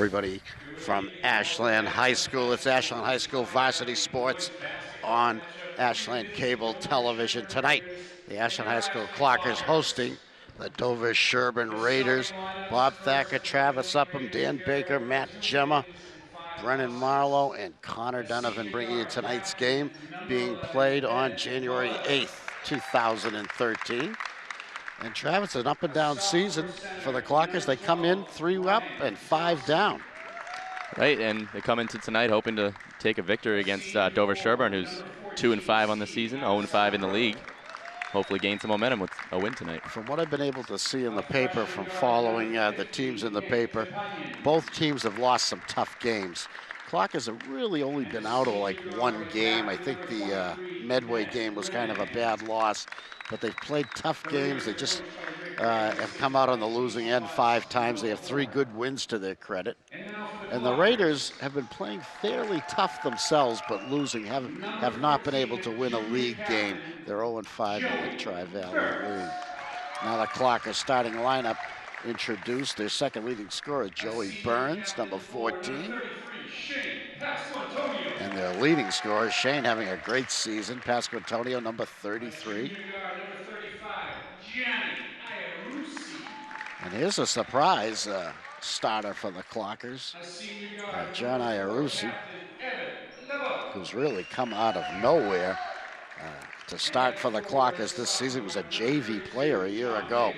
everybody from Ashland High School. It's Ashland High School Varsity Sports on Ashland Cable Television. Tonight, the Ashland High School Clockers hosting the Dover Sherborn Raiders. Bob Thacker, Travis Upham, Dan Baker, Matt Gemma, Brennan Marlowe, and Connor Donovan bringing you tonight's game, being played on January 8th, 2013. And Travis, an up and down season for the Clockers. They come in 3 up and 5 down. Right, and they come into tonight hoping to take a victory against Dover Sherborn, who's 2-5 on the season, 0-5 in the league. Hopefully gain some momentum with a win tonight. From what I've been able to see in the paper, from following the teams in the paper, both teams have lost some tough games. Clockers have really only been out of like one game. I think the Medway game was kind of a bad loss, but they've played tough games. They just have come out on the losing end 5 times. They have 3 good wins to their credit. And the Raiders have been playing fairly tough themselves, but losing, have not been able to win a league game. They're 0-5 in the Tri-Valley League. Now the Clockers starting lineup introduced. Their second leading scorer, Joey Burns, number 14. And their leading scorer, Shane, having a great season. Pasco Antonio, number 33. And here's a surprise starter for the Clockers, John Iarusi, who's really come out of nowhere to start for the Clockers this season. He was a JV player a year ago.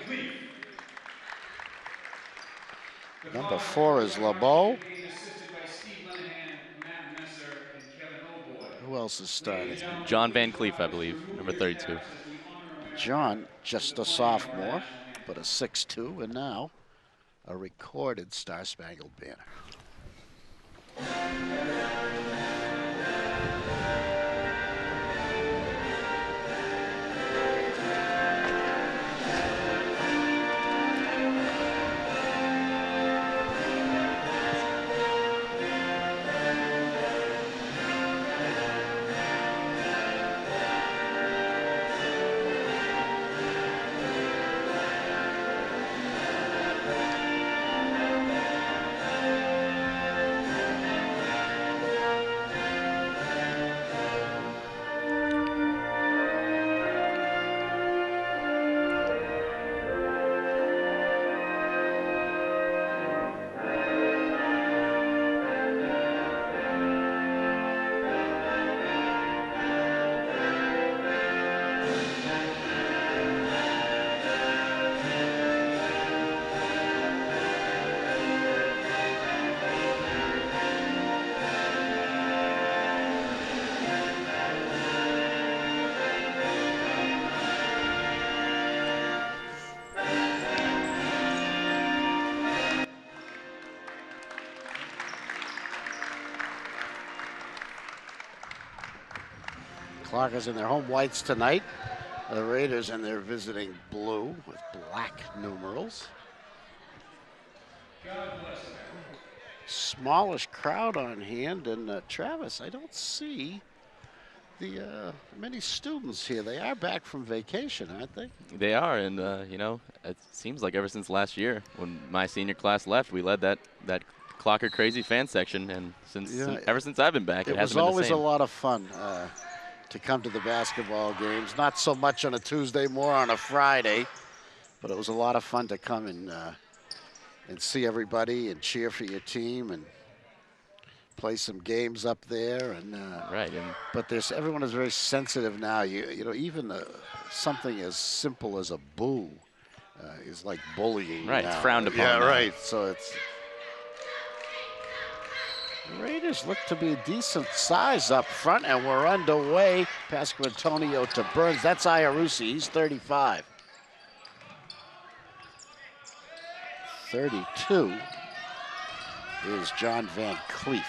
Number 4 is LeBeau. Who else is starting? John Van Cleef, I believe, number 32. John, just a sophomore, but a 6'2", and now a recorded Star-Spangled Banner. Clockers in their home whites tonight. The Raiders in their visiting blue with black numerals. Smallish crowd on hand, and Travis, I don't see the many students here. They are back from vacation, aren't they? They are, and you know, it seems like ever since last year when my senior class left, we led that Clocker crazy fan section, and ever since I've been back, it hasn't been the same. It was always a lot of fun to come to the basketball games. Not so much on a Tuesday, more on a Friday, but it was a lot of fun to come and see everybody and cheer for your team and play some games up there. And but everyone is very sensitive now. You know, even something as simple as a boo is like bullying. Right, now. It's frowned upon. Yeah, now. Right. So it's. The Raiders look to be a decent size up front, and we're underway. Pasco Antonio to Burns. That's Iarusi. He's 35. 32 is John Van Cleef.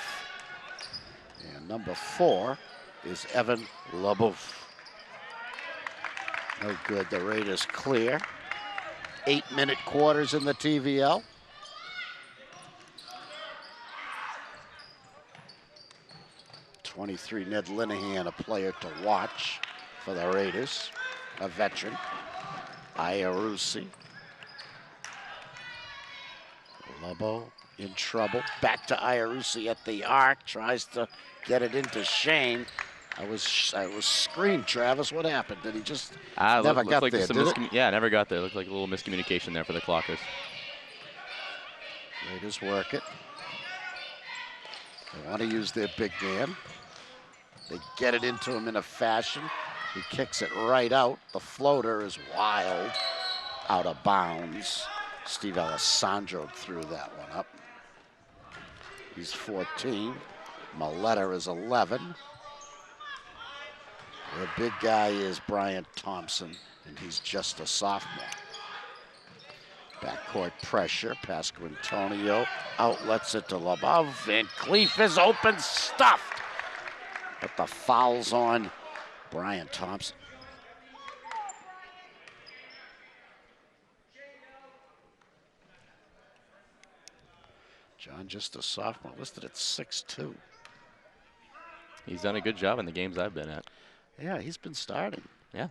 And number 4 is Evan LeBoeuf. No good. The Raiders clear. 8-minute quarters in the TVL. 23, Ned Linehan, a player to watch for the Raiders, a veteran. Iarusi. LeBeau in trouble. Back to Iarusi at the arc, tries to get it into Shane. I was screamed, Travis. What happened? Did he just never got like there, did it? Yeah, never got there. Looked like a little miscommunication there for the Clockers. Raiders work it. They want to use their big man. They get it into him in a fashion. He kicks it right out. The floater is wild, out of bounds. Steve Alessandro threw that one up. He's 14. Maletta is 11. The big guy is Brian Thompson, and he's just a sophomore. Backcourt pressure. Pasquantonio outlets it to LeBeau. Van Cleef is open, stuffed. But the foul's on Brian Thompson. John, just a sophomore, listed at 6'2". He's done a good job in the games I've been at. Yeah, he's been starting. Yeah.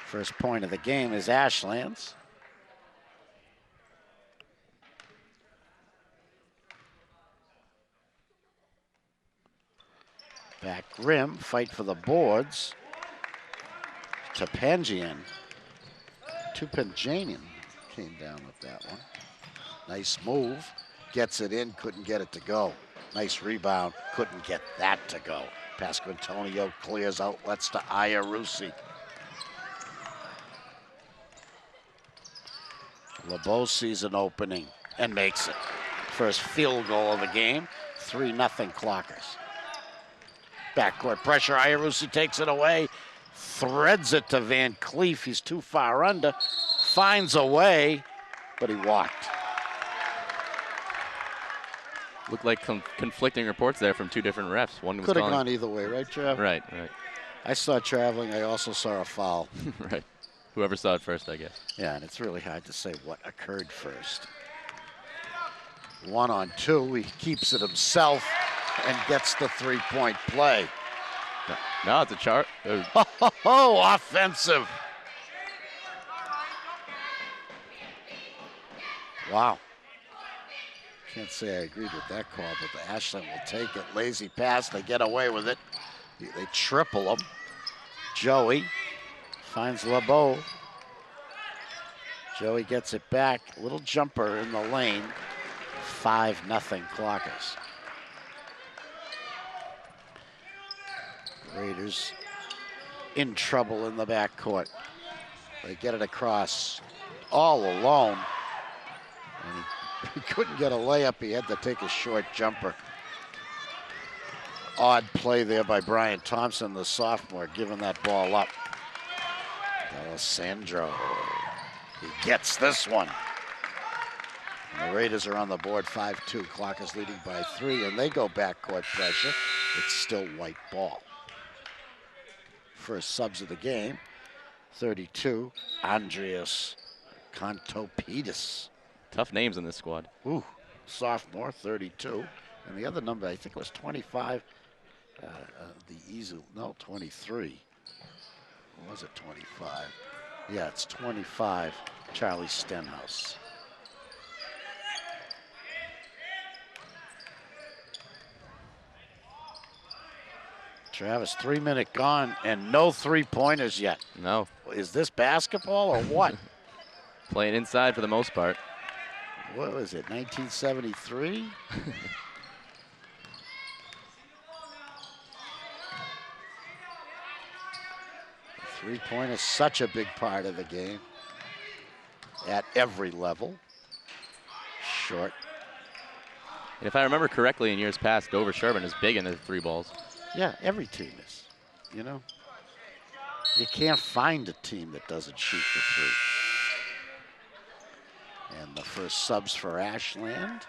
First point of the game is Ashland's. Back rim, fight for the boards. Tupanjian came down with that one. Nice move, gets it in, couldn't get it to go. Nice rebound, couldn't get that to go. Pasquantonio clears outlets to Iarusi. LeBeau sees an opening and makes it. First field goal of the game, 3-0 Clockers. Backcourt pressure, Iarusi takes it away, threads it to Van Cleef. He's too far under, finds a way, but he walked. Looked like conflicting reports there from two different refs. One was could have gone either way, right, Trav? Right. I saw traveling. I also saw a foul. Right. Whoever saw it first, I guess. Yeah, and it's really hard to say what occurred first. 1-on-2, he keeps it himself and gets the three-point play. No, it's a chart. Oh, offensive. Wow. Can't say I agreed with that call, but the Ashland will take it. Lazy pass, they get away with it. They triple him. Joey finds LeBeau. Joey gets it back. Little jumper in the lane. 5-0 Clockers. Raiders in trouble in the backcourt. They get it across all alone. And he couldn't get a layup. He had to take a short jumper. Odd play there by Brian Thompson, the sophomore, giving that ball up. Alessandro. He gets this one. And the Raiders are on the board 5-2. Clockers leading by 3, and they go backcourt pressure. It's still white ball. First subs of the game, 32, Andreas Kontopidis. Tough names in this squad. Ooh, sophomore, 32. And the other number, I think it was 25. The easel, no, 23. Or was it 25? Yeah, it's 25, Charlie Stenhouse. Travis, 3-minute gone and no three-pointers yet. No. Is this basketball or what? Playing inside for the most part. What was it, 1973? Three-point is such a big part of the game at every level. Short. And if I remember correctly, in years past, Dover Sherborn is big in the three balls. Yeah, every team is, you know. You can't find a team that doesn't shoot the three. And the first subs for Ashland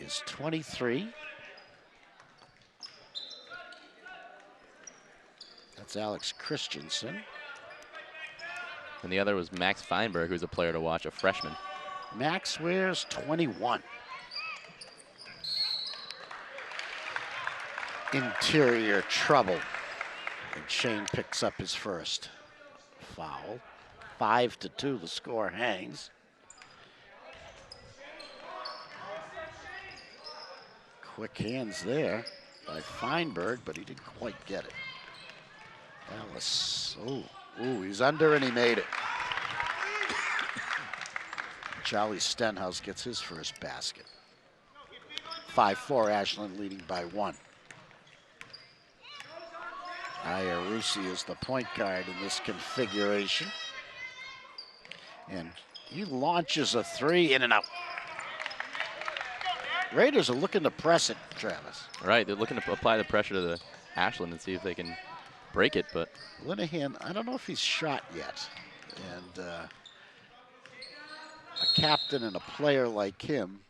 is 23. That's Alex Christensen. And the other was Max Feinberg, who's a player to watch, a freshman. Max wears 21. Interior trouble. And Shane picks up his first foul. 5-2, the score hangs. Quick hands there by Feinberg, but he didn't quite get it. Ellis, ooh, he's under and he made it. Charlie Stenhouse gets his first basket. 5-4, Ashland leading by 1. Iarusi is the point guard in this configuration. And he launches a 3 in and out. Raiders are looking to press it, Travis. Right, they're looking to apply the pressure to the Ashland and see if they can break it, but Linehan, I don't know if he's shot yet. And a captain and a player like him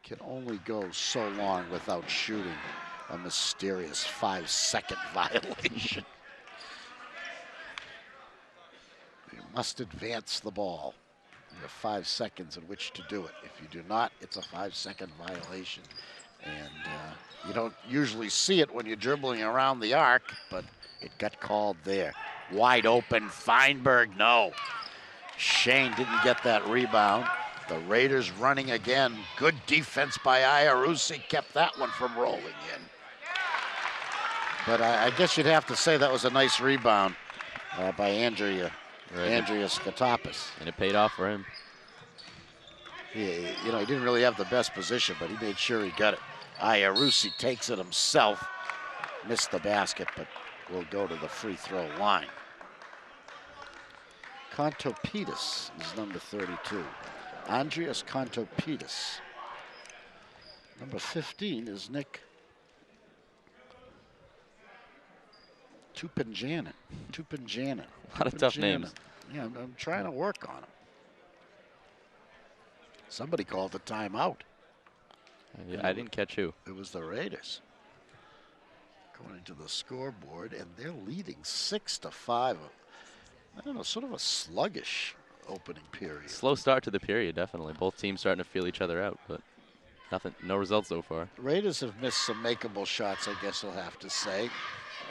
can only go so long without shooting a mysterious 5-second violation. You must advance the ball. You have 5 seconds in which to do it. If you do not, it's a 5-second violation. And you don't usually see it when you're dribbling around the arc, but it got called there. Wide open, Feinberg, no. Shane didn't get that rebound. The Raiders running again. Good defense by Iarusi, kept that one from rolling in. But I guess you'd have to say that was a nice rebound by Andrea Skatopoulos. And it paid off for him. He didn't really have the best position, but he made sure he got it. Iarusi takes it himself. Missed the basket, but will go to the free throw line. Kontopidis is number 32. Andreas Kontopidis. Number 15 is Nick Tupanjanin. A lot of tough names. Yeah, I'm trying to work on them. Somebody called a timeout. I didn't catch who. It was the Raiders. According to the scoreboard, and they're leading 6-5. I don't know, sort of a sluggish opening period. Slow start to the period, definitely. Both teams starting to feel each other out, but no results so far. The Raiders have missed some makeable shots, I guess we'll have to say.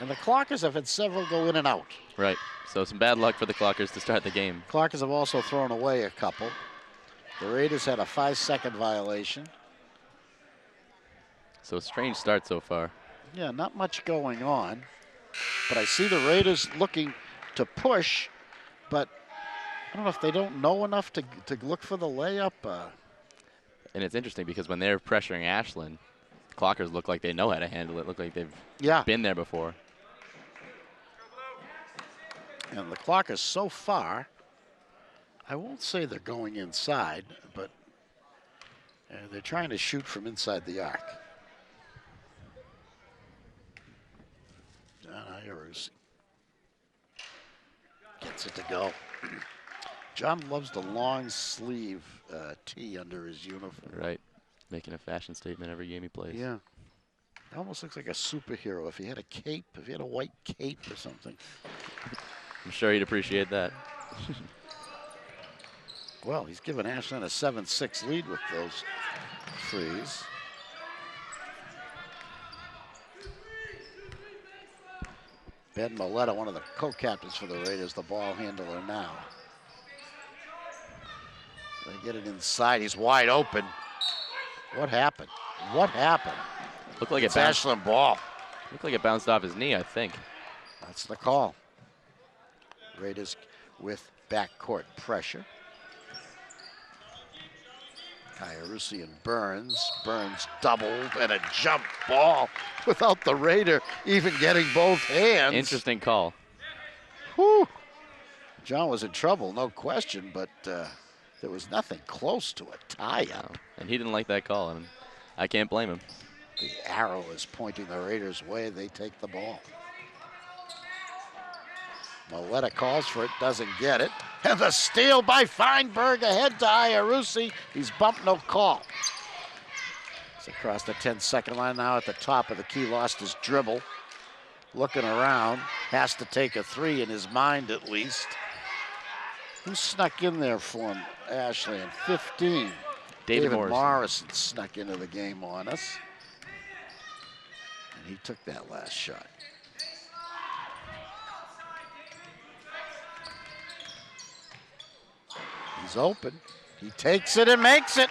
And the Clockers have had several go in and out. Right, so some bad luck for the Clockers to start the game. Clockers have also thrown away a couple. The Raiders had a 5-second violation. So a strange start so far. Yeah, not much going on. But I see the Raiders looking to push, but I don't know if they don't know enough to look for the layup. And it's interesting because when they're pressuring Ashland, the Clockers look like they know how to handle it. Look like they've been there before. And the Clockers so far, I won't say they're going inside, but they're trying to shoot from inside the arc. John Iarusi gets it to go. John loves the long sleeve tee under his uniform. Right, making a fashion statement every game he plays. Yeah, it almost looks like a superhero. If he had a cape, if he had a white cape or something. I'm sure he'd appreciate that. Well, he's given Ashland a 7-6 lead with those threes. Ben Maletta, one of the co-captains for the Raiders, the ball handler now. They get it inside. He's wide open. What happened? What happened? Looked like it's it bounced. Ashland ball. Looked like it bounced off his knee, I think. That's the call. Raiders with backcourt pressure. Iarusi and Burns. Burns doubled and a jump ball without the Raider even getting both hands. Interesting call. Whew. John was in trouble, no question, but there was nothing close to a tie-up. And he didn't like that call, and I can't blame him. The arrow is pointing the Raiders' way. They take the ball. Maletta calls for it, doesn't get it. And the steal by Feinberg ahead to Iarusi. He's bumped, no call. He's across the 10-second line now at the top of the key, lost his dribble. Looking around, has to take a three in his mind at least. Who snuck in there for him, Ashland? 15. David Morrison snuck into the game on us. And he took that last shot. He's open. He takes it and makes it.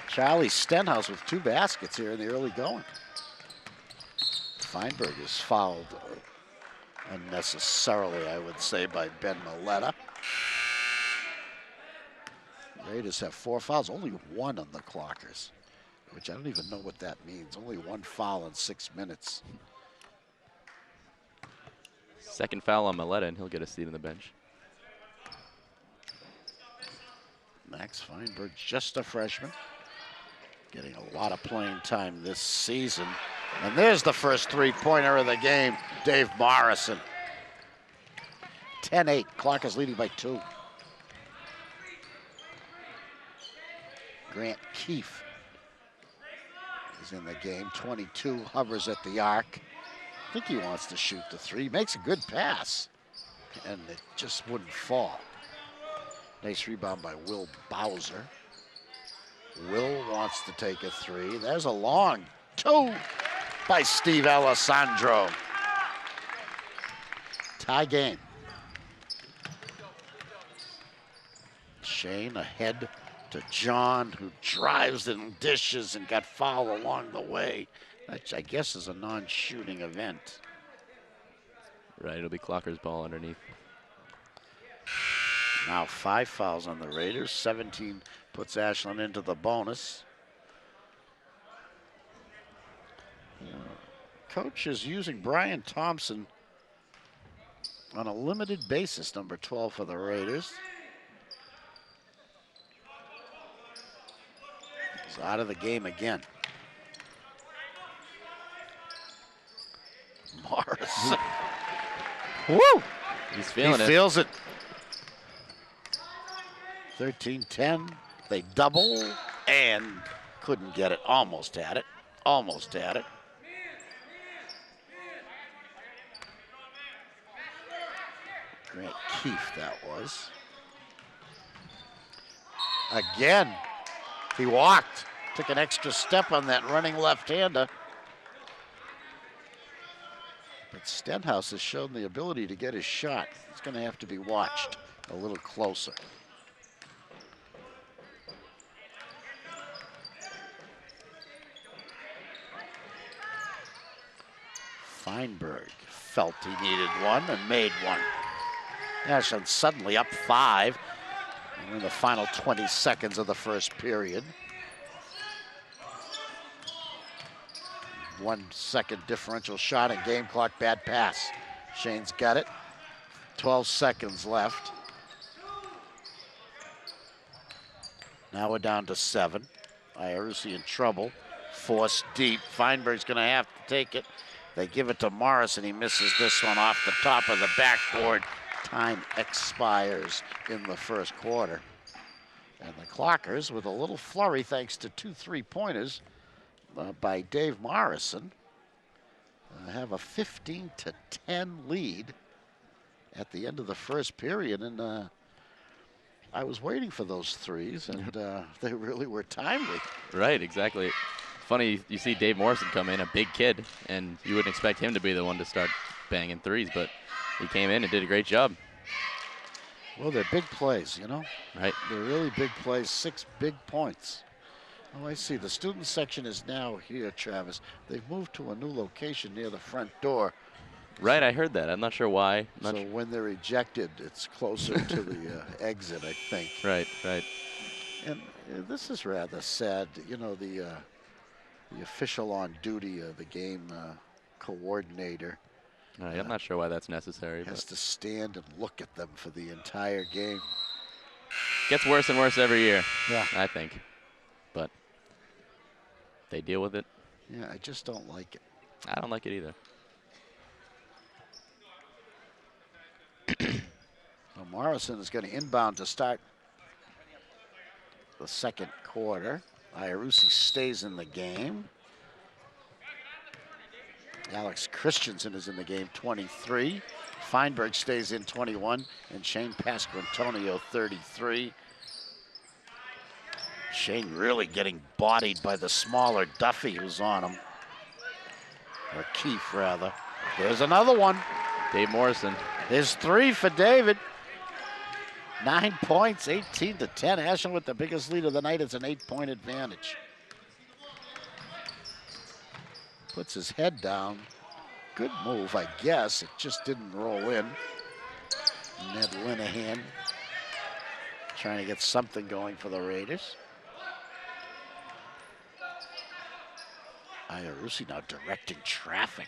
Charlie Stenhouse with 2 baskets here in the early going. Feinberg is fouled unnecessarily, I would say, by Ben Maletta. Raiders have 4 fouls, only 1 on the Clockers, which I don't even know what that means. Only 1 foul in 6 minutes. Second foul on Maletta, and he'll get a seat on the bench. Max Feinberg, just a freshman, getting a lot of playing time this season. And there's the first 3-pointer of the game, Dave Morrison. 10-8, Clockers leading by 2. Grant Keefe is in the game, 22, hovers at the arc. I think he wants to shoot the 3, makes a good pass, and it just wouldn't fall. Nice rebound by Will Bowser. Will wants to take a 3. There's a long 2 by Steve Alessandro. Tie game. Shane ahead to John, who drives and dishes and got fouled along the way, which I guess is a non-shooting event. Right, it'll be Clocker's ball underneath. Now 5 fouls on the Raiders. 17 puts Ashland into the bonus. Coach is using Brian Thompson on a limited basis, number 12 for the Raiders. He's out of the game again. Morrison. Woo! He's feeling it. He feels it. 13-10. They double and couldn't get it. Almost had it. Almost had it. Grant Keefe, that was. Again, he walked. Took an extra step on that running left-hander. But Stenhouse has shown the ability to get his shot. It's going to have to be watched a little closer. Feinberg felt he needed one and made one. Ashland suddenly up 5 in the final 20 seconds of the first period. 1 second differential shot and game clock, bad pass. Shane's got it. 12 seconds left. Now we're down to 7. Iarussi in trouble. Forced deep. Feinberg's going to have to take it. They give it to Morrison. He misses this one off the top of the backboard. Time expires in the first quarter. And the Clockers, with a little flurry thanks to 2 3-pointers by Dave Morrison, have a 15-10 lead at the end of the first period. And I was waiting for those threes, and they really were timely. Right, exactly. Funny, you see Dave Morrison come in, a big kid, and you wouldn't expect him to be the one to start banging threes, but he came in and did a great job. Well, they're big plays, you know? Right. They're really big plays, 6 big points. Oh, I see. The student section is now here, Travis. They've moved to a new location near the front door. Right, I heard that. I'm not sure why. So when they're ejected, it's closer to the exit, I think. Right, right. And this is rather sad. You know, the official on duty, the game coordinator, I'm not sure why that's necessary. has to stand and look at them for the entire game. Gets worse and worse every year, Yeah. I think. But they deal with it. Yeah, I just don't like it. I don't like it either. Well, Morrison is going to inbound to start the second quarter. Iarussi stays in the game. Alex Christensen is in the game, 23. Feinberg stays in, 21. And Shane Pasquantonio, 33. Shane really getting bodied by the smaller Duffy who's on him. Or Keefe, rather. There's another one. Dave Morrison. There's 3 for David. 9 points, 18-10. Ashland with the biggest lead of the night. It's an 8-point advantage. Puts his head down. Good move, I guess. It just didn't roll in. Ned Linehan trying to get something going for the Raiders. Iarusi now directing traffic.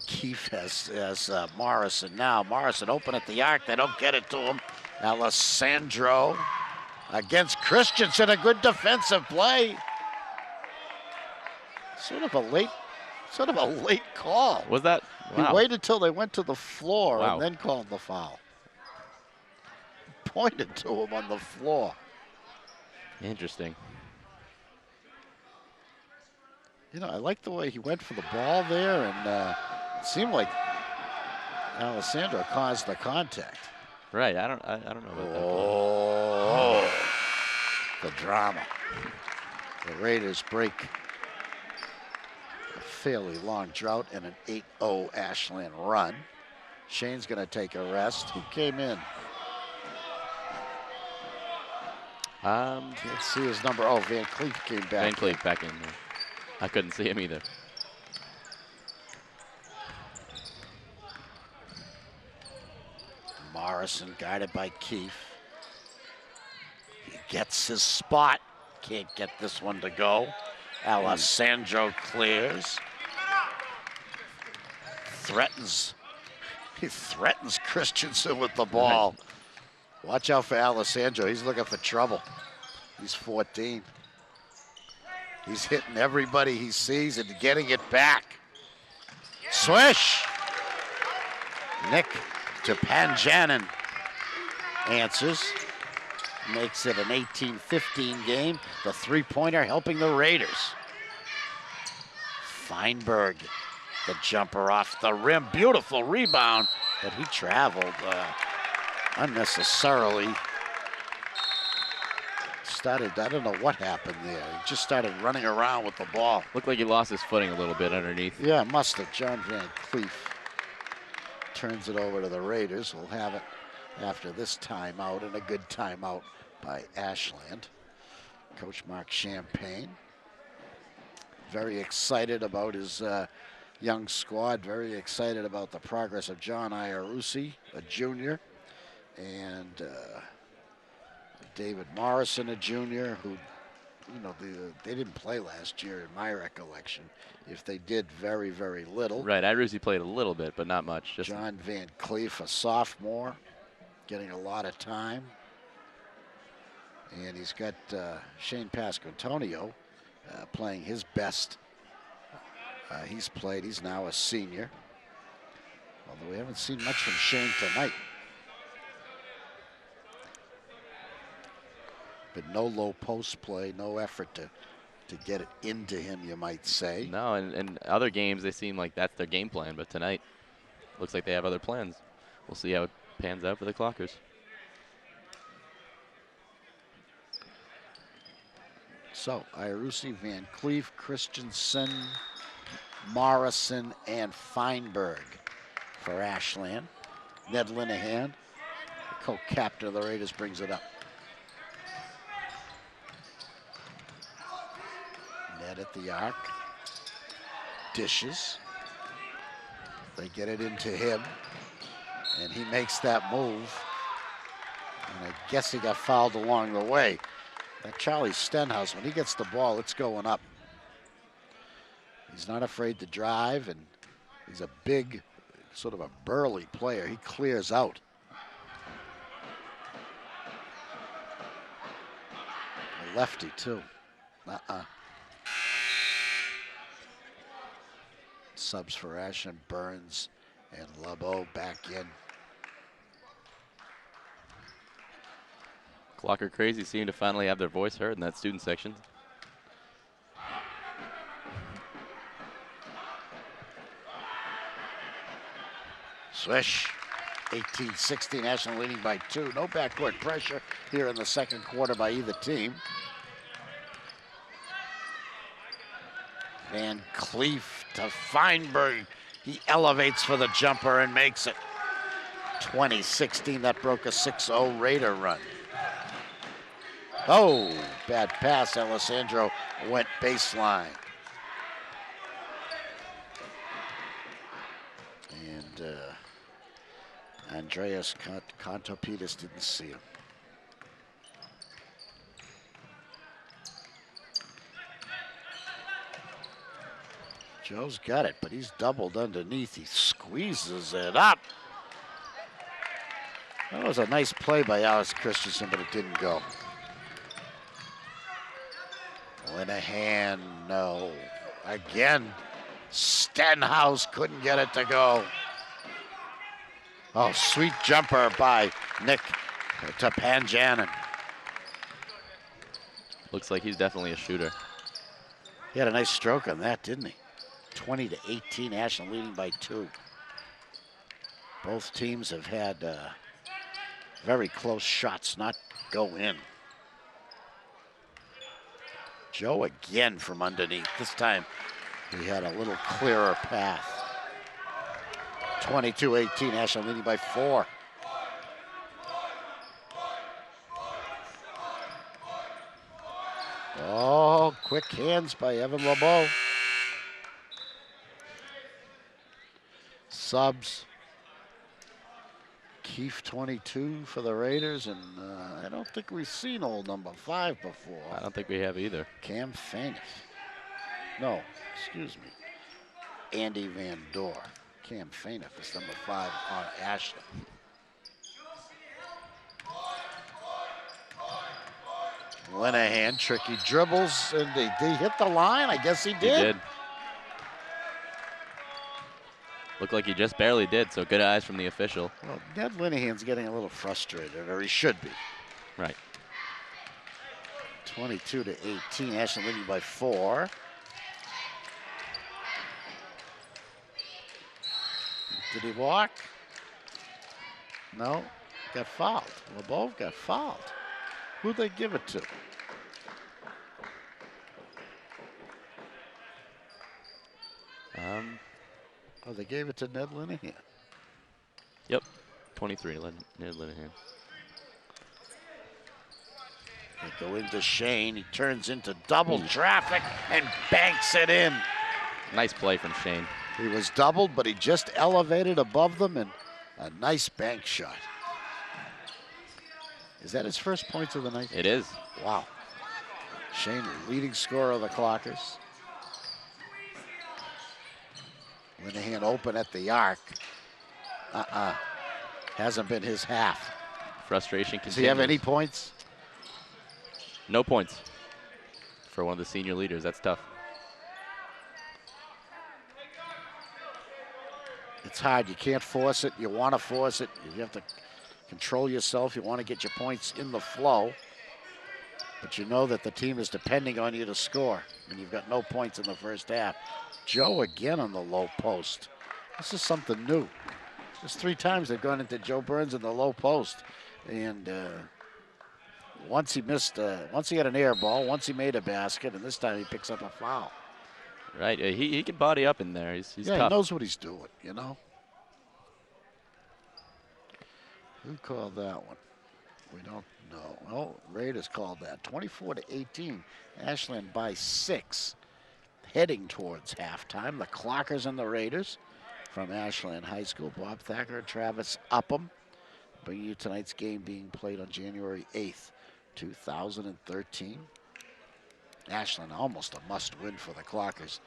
Keefe has Morrison now. Morrison open at the arc. They don't get it to him. Alessandro against Christensen. A good defensive play. Sort of a late call. Was that? Wow. He waited till they went to the floor Wow. and then called the foul. Pointed to him on the floor. Interesting. You know, I like the way he went for the ball there, and it seemed like Alessandro caused the contact. Right. I don't know about that. Oh, the drama. The Raiders break a fairly long drought and an 8-0 Ashland run. Shane's going to take a rest. Who came in? Let's see his number. Oh, Van Cleef came back. Van Cleef back in there. I couldn't see him either. Morrison guarded by Keefe. He gets his spot. Can't get this one to go. Alessandro clears. He threatens Christensen with the ball. Watch out for Alessandro. He's looking for trouble. He's 14. He's hitting everybody he sees and getting it back. Swish! Nick to Panjanin answers. Makes it an 18-15 game. The three-pointer helping the Raiders. Feinberg, the jumper off the rim. Beautiful rebound, but he traveled unnecessarily. I don't know what happened there. He just started running around with the ball. Looked like he lost his footing a little bit underneath. Yeah, must have. John Van Cleef turns it over to the Raiders. We'll have it after this timeout, and a good timeout by Ashland. Coach Mark Champagne. Very excited about his young squad. Very excited about the progress of John Iarusi, a junior, and David Morrison, a junior, who, you know, they didn't play last year in my recollection. If they did, very, very little. Right, Iarusi played a little bit, but not much. Just John Van Cleef, a sophomore, getting a lot of time. And he's got Shane Pasquantonio playing his best. He's played. He's now a senior. Although we haven't seen much from Shane tonight. But no low post play, no effort to get it into him, you might say. No, and other games, they seem like that's their game plan. But tonight, looks like they have other plans. We'll see how it pans out for the Clockers. So, Iarusi, Van Cleef, Christensen, Morrison, and Feinberg for Ashland. Ned Linehan, the co-captain of the Raiders, brings it up. Ned at the arc. Dishes. They get it into him, and he makes that move. And I guess he got fouled along the way. That Charlie Stenhouse, when he gets the ball, it's going up. He's not afraid to drive, and he's a big, sort of a burly player. He clears out. A lefty, too. Subs for Ashland, Burns and LeBeau back in. Clocker crazy seem to finally have their voice heard in that student section. Swish. 18-16, Ashland leading by 2. No backcourt pressure here in the second quarter by either team. Van Cleef to Feinberg. He elevates for the jumper and makes it. 2016, that broke a 6-0 Raider run. Oh, bad pass. Alessandro went baseline. And Andreas Kontopidis didn't see him. Joe's got it, but he's doubled underneath. He squeezes it up. That was a nice play by Alex Christensen, but it didn't go. Linehan, no. Again, Stenhouse couldn't get it to go. Oh, sweet jumper by Nick to Panjanin. Looks like he's definitely a shooter. He had a nice stroke on that, didn't he? 20-18, Ashland leading by 2. Both teams have had very close shots not go in. Joe again from underneath. This time he had a little clearer path. 22-18, Ashland leading by 4. Oh, quick hands by Evan LeBeau. Subs. Keefe 22 for the Raiders, and I don't think we've seen old number 5 before. I don't think we have either. Cam Fainif. No, excuse me. Andy Van Door. Cam Fainif is number 5 on Ashland. Linehan, tricky dribbles, and did he hit the line? I guess he did. He did. Looked like he just barely did, so good eyes from the official. Well, Ned Linehan's getting a little frustrated, or he should be. Right. 22-18, Ashland leading by 4. Did he walk? No, got fouled. LeBeau got fouled. Who'd they give it to? Oh, they gave it to Ned Linehan. Yep, 23, Ned Linehan. They go into Shane. He turns into double traffic and banks it in. Nice play from Shane. He was doubled, but he just elevated above them, and a nice bank shot. Is that his first points of the night? It is. Wow. Shane, leading scorer of the Clockers. Linehan open at the arc. Hasn't been his half. Frustration continues. Does he have any points? No points for one of the senior leaders. That's tough. It's hard. You can't force it. You want to force it. You have to control yourself. You want to get your points in the flow. But you know that the team is depending on you to score, and you've got no points in the first half. Joe again on the low post. This is something new. Just 3 times they've gone into Joe Burns in the low post. And once he missed, once he had an air ball, once he made a basket, and this time he picks up a foul. Right, he can body up in there. He's yeah, tough. He knows what he's doing, you know. Who called that one? We don't know. Well, Raiders called that. 24-18, Ashland by 6. Heading towards halftime. The Clockers and the Raiders from Ashland High School. Bob Thacker and Travis Upham bringing you tonight's game being played on January 8th, 2013. Ashland almost a must-win for the Clockers.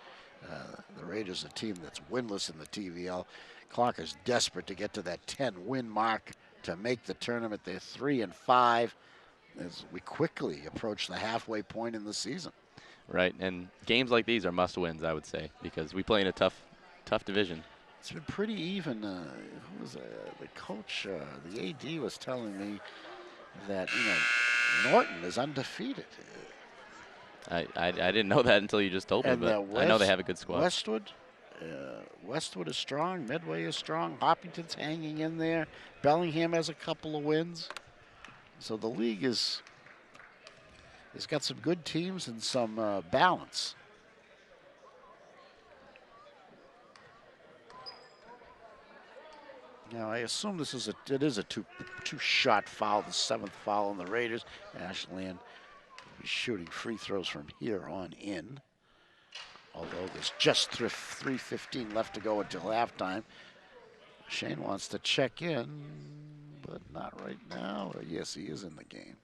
The Raiders, a team that's winless in the TVL. Clockers desperate to get to that 10-win mark to make the tournament. They're 3-5 as we quickly approach the halfway point in the season. Right, and games like these are must-wins, I would say, because we play in a tough division. It's been pretty even. Who was the coach? The AD was telling me that Norton is undefeated. I didn't know that until you just told me, but I know they have a good squad. Westwood is strong. Medway is strong. Hopkinton's hanging in there. Bellingham has a couple of wins. So the league it's got some good teams and some balance. Now, I assume this is it is a two-shot foul, the 7th foul on the Raiders. Ashland will be shooting free throws from here on in. Although there's just 3:15 left to go until halftime. Shane wants to check in, but not right now. Yes, he is in the game.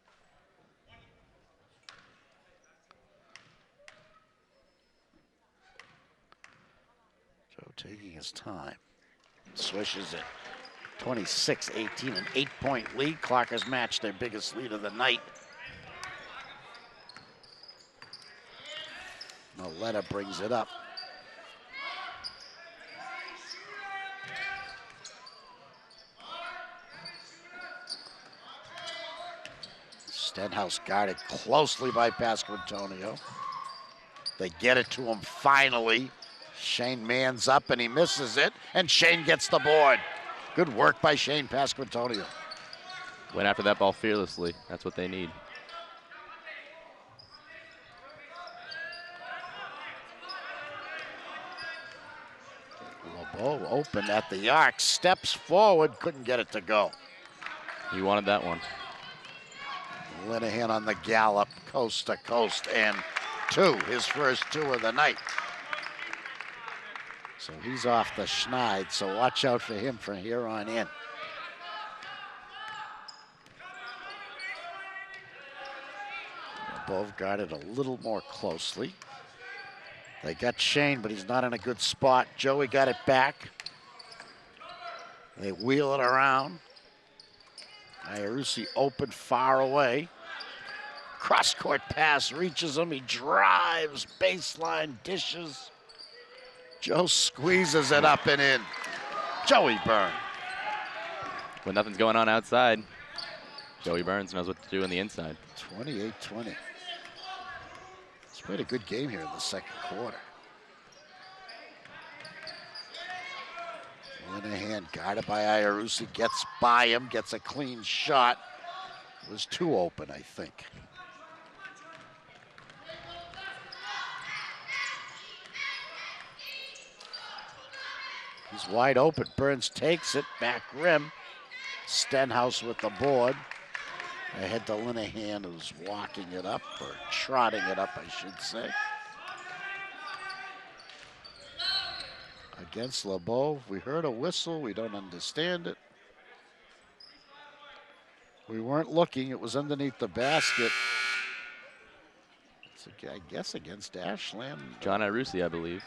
Joe taking his time. Swishes it. 26-18, an 8-point lead. Clockers matched their biggest lead of the night. Noletta brings it up. Stenhouse guarded closely by Pasquantonio. They get it to him finally. Shane mans up and he misses it, and Shane gets the board. Good work by Shane Pasquantonio. Went after that ball fearlessly. That's what they need. LeBeau open at the arc, steps forward, couldn't get it to go. He wanted that one. Linehan on the gallop, coast to coast, and 2, his first 2 of the night. So he's off the schneid, so watch out for him from here on in. Both guarded a little more closely. They got Shane, but he's not in a good spot. Joey got it back. They wheel it around. Iarussi open far away. Cross-court pass reaches him. He drives, baseline, dishes. Joe squeezes it up and in. Joey Byrne. When nothing's going on outside, Joey Burns knows what to do on the inside. 28-20. He's played a good game here in the second quarter. Linehan guarded by Iarussi, gets by him, gets a clean shot. It was 2 open, I think. He's wide open. Burns takes it, back rim. Stenhouse with the board. Ahead to Linehan, who's walking it up, or trotting it up, I should say. Against LeBeau, we heard a whistle. We don't understand it. We weren't looking. It was underneath the basket. It's, I guess, against Ashland. John Iarussi, I believe.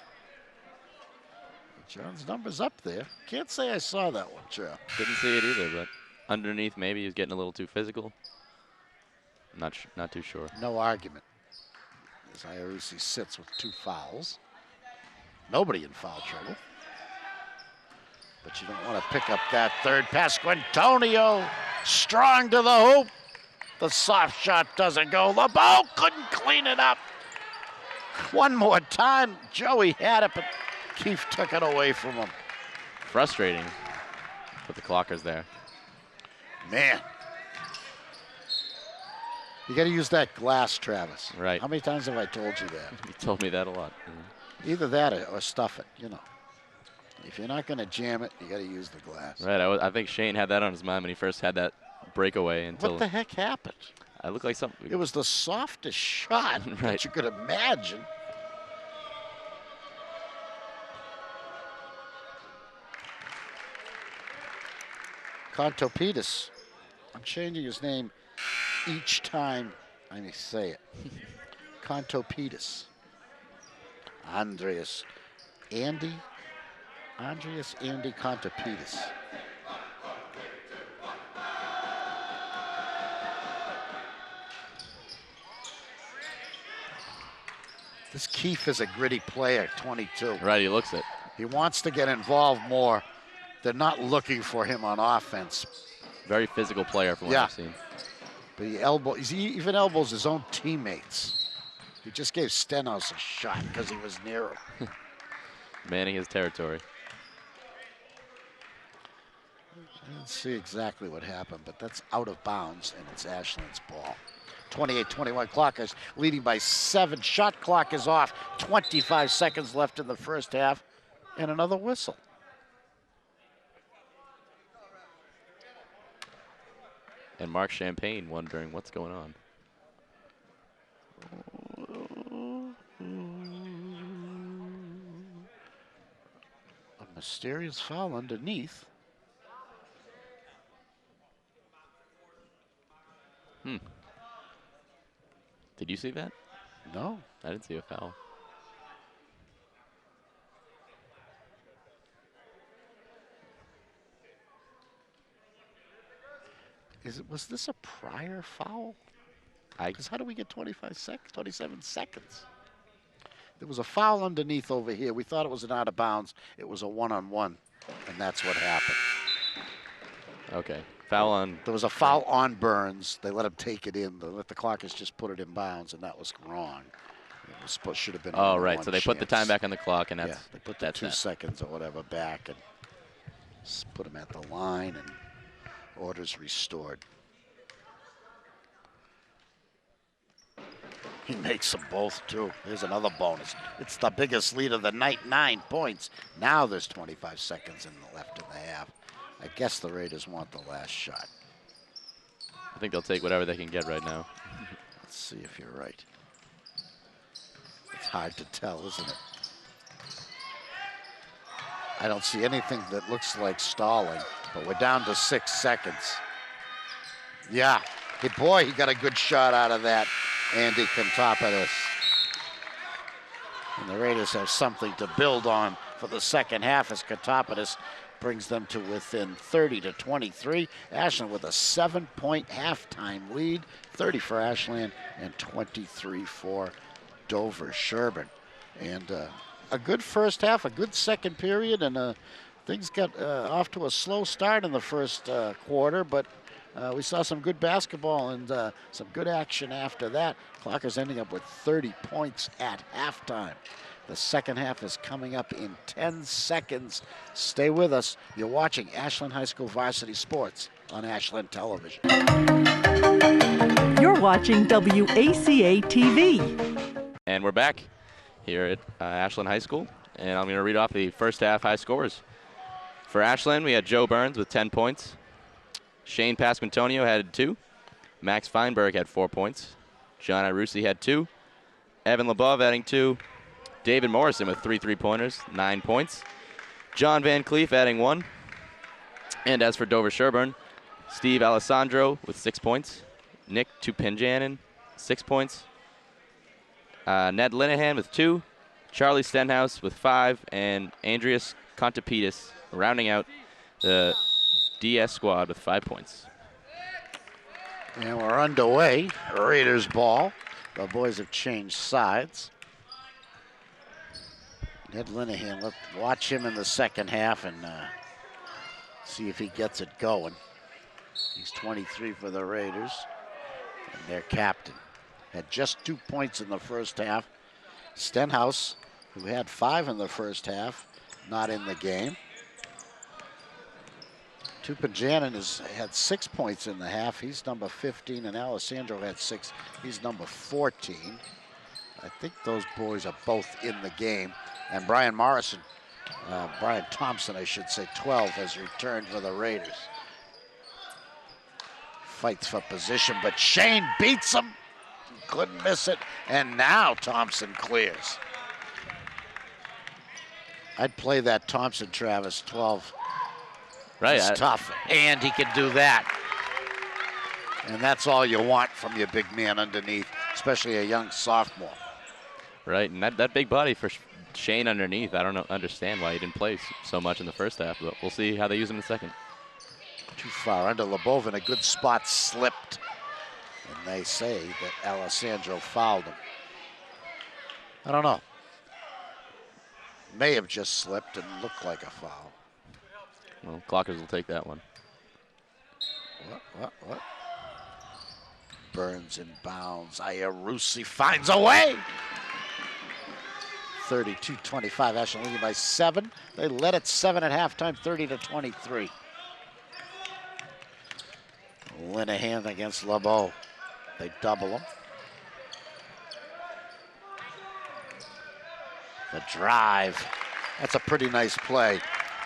John's number's up there. Can't say I saw that one, Joe. Didn't see it either, but underneath maybe he was getting a little too physical. Not too sure. No argument. As Iarussi sits with 2 fouls. Nobody in foul trouble. But you don't want to pick up that third. Pasquantonio strong to the hoop. The soft shot doesn't go. LeBeau couldn't clean it up. One more time. Joey had it, but Keefe took it away from him. Frustrating with the Clockers there. Man. You got to use that glass, Travis. Right. How many times have I told you that? You told me that a lot. Either that or stuff it, you know. If you're not going to jam it, you got to use the glass. Right. I think Shane had that on his mind when he first had that breakaway. Until what the heck happened? I looked like something. It was the softest shot right. that you could imagine. Kontopidis. I'm changing his name each time I say it. Kontopidis. Andreas Andy Kontopidis. This Keefe is a gritty player, 22. Right, he looks it. He wants to get involved more. They're not looking for him on offense. Very physical player from what I've seen. But he even elbows his own teammates. He just gave Stenhouse a shot because he was near him. Manning his territory. I didn't see exactly what happened, but that's out of bounds, and it's Ashland's ball. 28-21, Clockers leading by 7. Shot clock is off. 25 seconds left in the first half, and another whistle. and Mark Champagne wondering what's going on. A mysterious foul underneath. Did you see that? No. I didn't see a foul. Was this a prior foul? Because how do we get 27 seconds? There was a foul underneath over here. We thought it was an out of bounds. It was a one-on-one, and that's what happened. Okay. Foul on. There was a foul on Burns. They let him take it in. They let the Clockers just put it in bounds, and that was wrong. It was should have been. Oh, right. So they put the time back on the clock, and that's they put the 2 seconds or whatever back, and put him at the line, and orders restored. He makes them both, too. There's another bonus. It's the biggest lead of the night, 9 points. Now there's 25 seconds left in the half. I guess the Raiders want the last shot. I think they'll take whatever they can get right now. Let's see if you're right. It's hard to tell, isn't it? I don't see anything that looks like stalling, but we're down to 6 seconds. Yeah, hey boy, he got a good shot out of that. Andy Contopoulos. And the Raiders have something to build on for the second half as Contopoulos brings them to within 30-23. Ashland with a 7-point halftime lead, 30 for Ashland and 23 for Dover Sherborn. And a good first half, a good second period, and things got off to a slow start in the first quarter, but we saw some good basketball and some good action after that. Clockers ending up with 30 points at halftime. The second half is coming up in 10 seconds. Stay with us. You're watching Ashland High School Varsity Sports on Ashland Television. You're watching WACA-TV. And we're back here at Ashland High School. And I'm going to read off the first half high scores. For Ashland, we had Joe Burns with 10 points. Shane Pasquantonio had 2. Max Feinberg had 4 points. John Irusi had 2. Evan Labov adding 2. David Morrison with 3 3-pointers, 9 points. John Van Cleef adding 1. And as for Dover Sherborn, Steve Alessandro with 6 points. Nick Tupinjanen, 6 points. Ned Linehan with 2. Charlie Stenhouse with 5. And Andreas Contopidis rounding out the DS squad with 5 points. And we're underway. Raiders ball. The boys have changed sides. Ned Linehan, let's watch him in the second half and see if he gets it going. He's 23 for the Raiders, and their captain. Had just 2 points in the first half. Stenhouse, who had 5 in the first half, not in the game. Tupinjanen had 6 points in the half. He's number 15, and Alessandro had 6. He's number 14. I think those boys are both in the game. And Brian Thompson, I should say, 12, has returned for the Raiders. Fights for position, but Shane beats him. Couldn't miss it, and now Thompson clears. I'd play that Thompson, Travis, 12. Right. It's tough, and he can do that. And that's all you want from your big man underneath, especially a young sophomore. Right, and that big body for Shane underneath, I don't understand why he didn't play so much in the first half, but we'll see how they use him in the second. Too far under Labov, in a good spot, slipped. And they say that Alessandro fouled him. I don't know. May have just slipped and looked like a foul. Well, Clockers will take that one. What? Burns in bounds. Irusi finds a way. 32-25, Ashland leading by 7. They led at 7 at halftime, 30-23. Linehan against LeBeau. They double him. The drive. That's a pretty nice play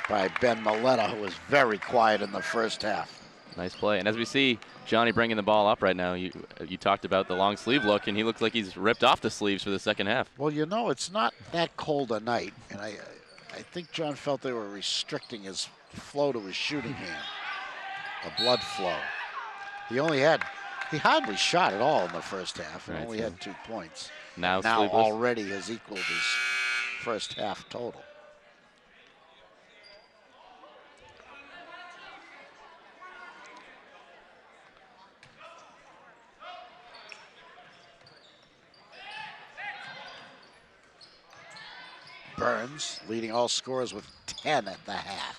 by Ben Maletta, who was very quiet in the first half. Nice play. And as we see Johnny bringing the ball up right now, you talked about the long sleeve look, and he looks like he's ripped off the sleeves for the second half. Well, you know, it's not that cold a night, and I think John felt they were restricting his flow to his shooting hand, a blood flow. He hardly shot at all in the first half, and only had 2 points. Now already has equaled his first half total. Burns leading all scorers with 10 at the half.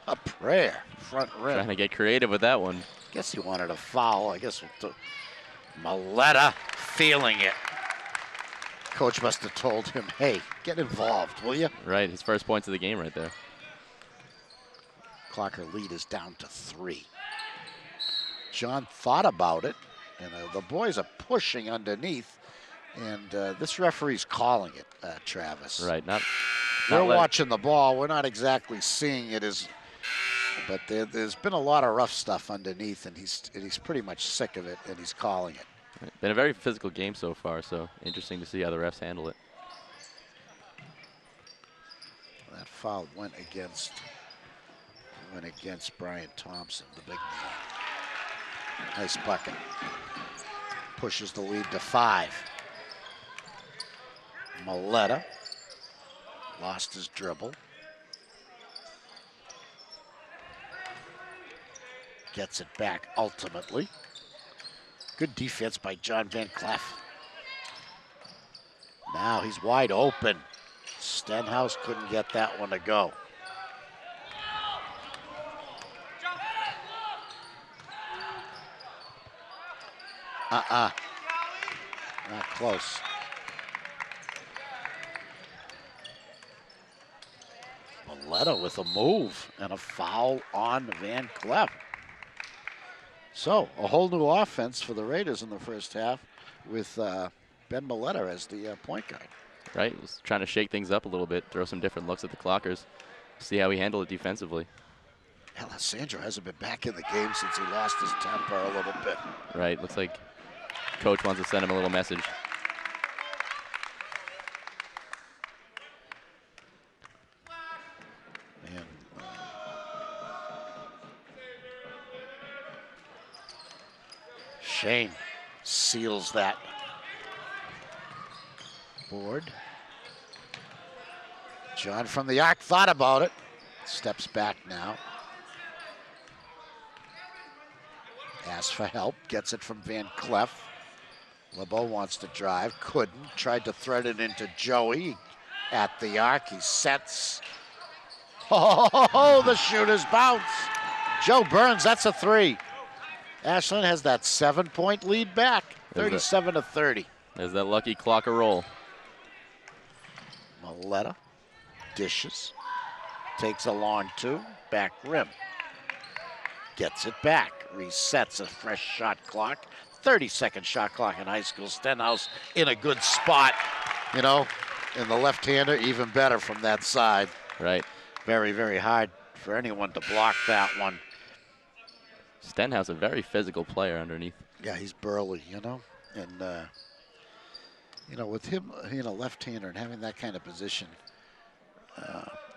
A prayer, front rim. Trying to get creative with that one. Guess he wanted a foul. I guess Maletta feeling it. Coach must have told him, hey, get involved, will you? Right, his first points of the game right there. Clocker lead is down to 3. John thought about it, and the boys are pushing underneath. And this referee's calling it, Travis. Right, we're watching the ball. We're not exactly seeing it but there's been a lot of rough stuff underneath, and he's pretty much sick of it, and he's calling it. Right. Been a very physical game so far, so interesting to see how the refs handle it. That foul went against Brian Thompson, the big man. Nice bucket. Pushes the lead to 5. Maletta lost his dribble. Gets it back ultimately. Good defense by John Van Cleef. Now he's wide open. Stenhouse couldn't get that one to go. Not close. Maletta with a move and a foul on Van Cleef. So a whole new offense for the Raiders in the first half with Ben Maletta as the point guard. Right, he's trying to shake things up a little bit, throw some different looks at the Clockers, see how he handled it defensively. Alessandro hasn't been back in the game since he lost his temper a little bit. Right, looks like coach wants to send him a little message. Shane seals that board. John from the arc thought about it. Steps back now. Asks for help. Gets it from Van Cleef. LeBeau wants to drive. Couldn't. Tried to thread it into Joey at the arc. He sets. Oh, the shooter's bounce. Joe Burns, that's a 3. Ashland has that 7-point lead back, 37-30. There's that lucky Clocker roll. Maletta dishes, takes a long 2, back rim. Gets it back, resets a fresh shot clock. 30-second shot clock in high school. Stenhouse in a good spot, you know, and the left-hander even better from that side. Right. Very, very hard for anyone to block that one. Stenhouse, a very physical player underneath. Yeah, he's burly, you know, and you know, with him being a left-hander and having that kind of position,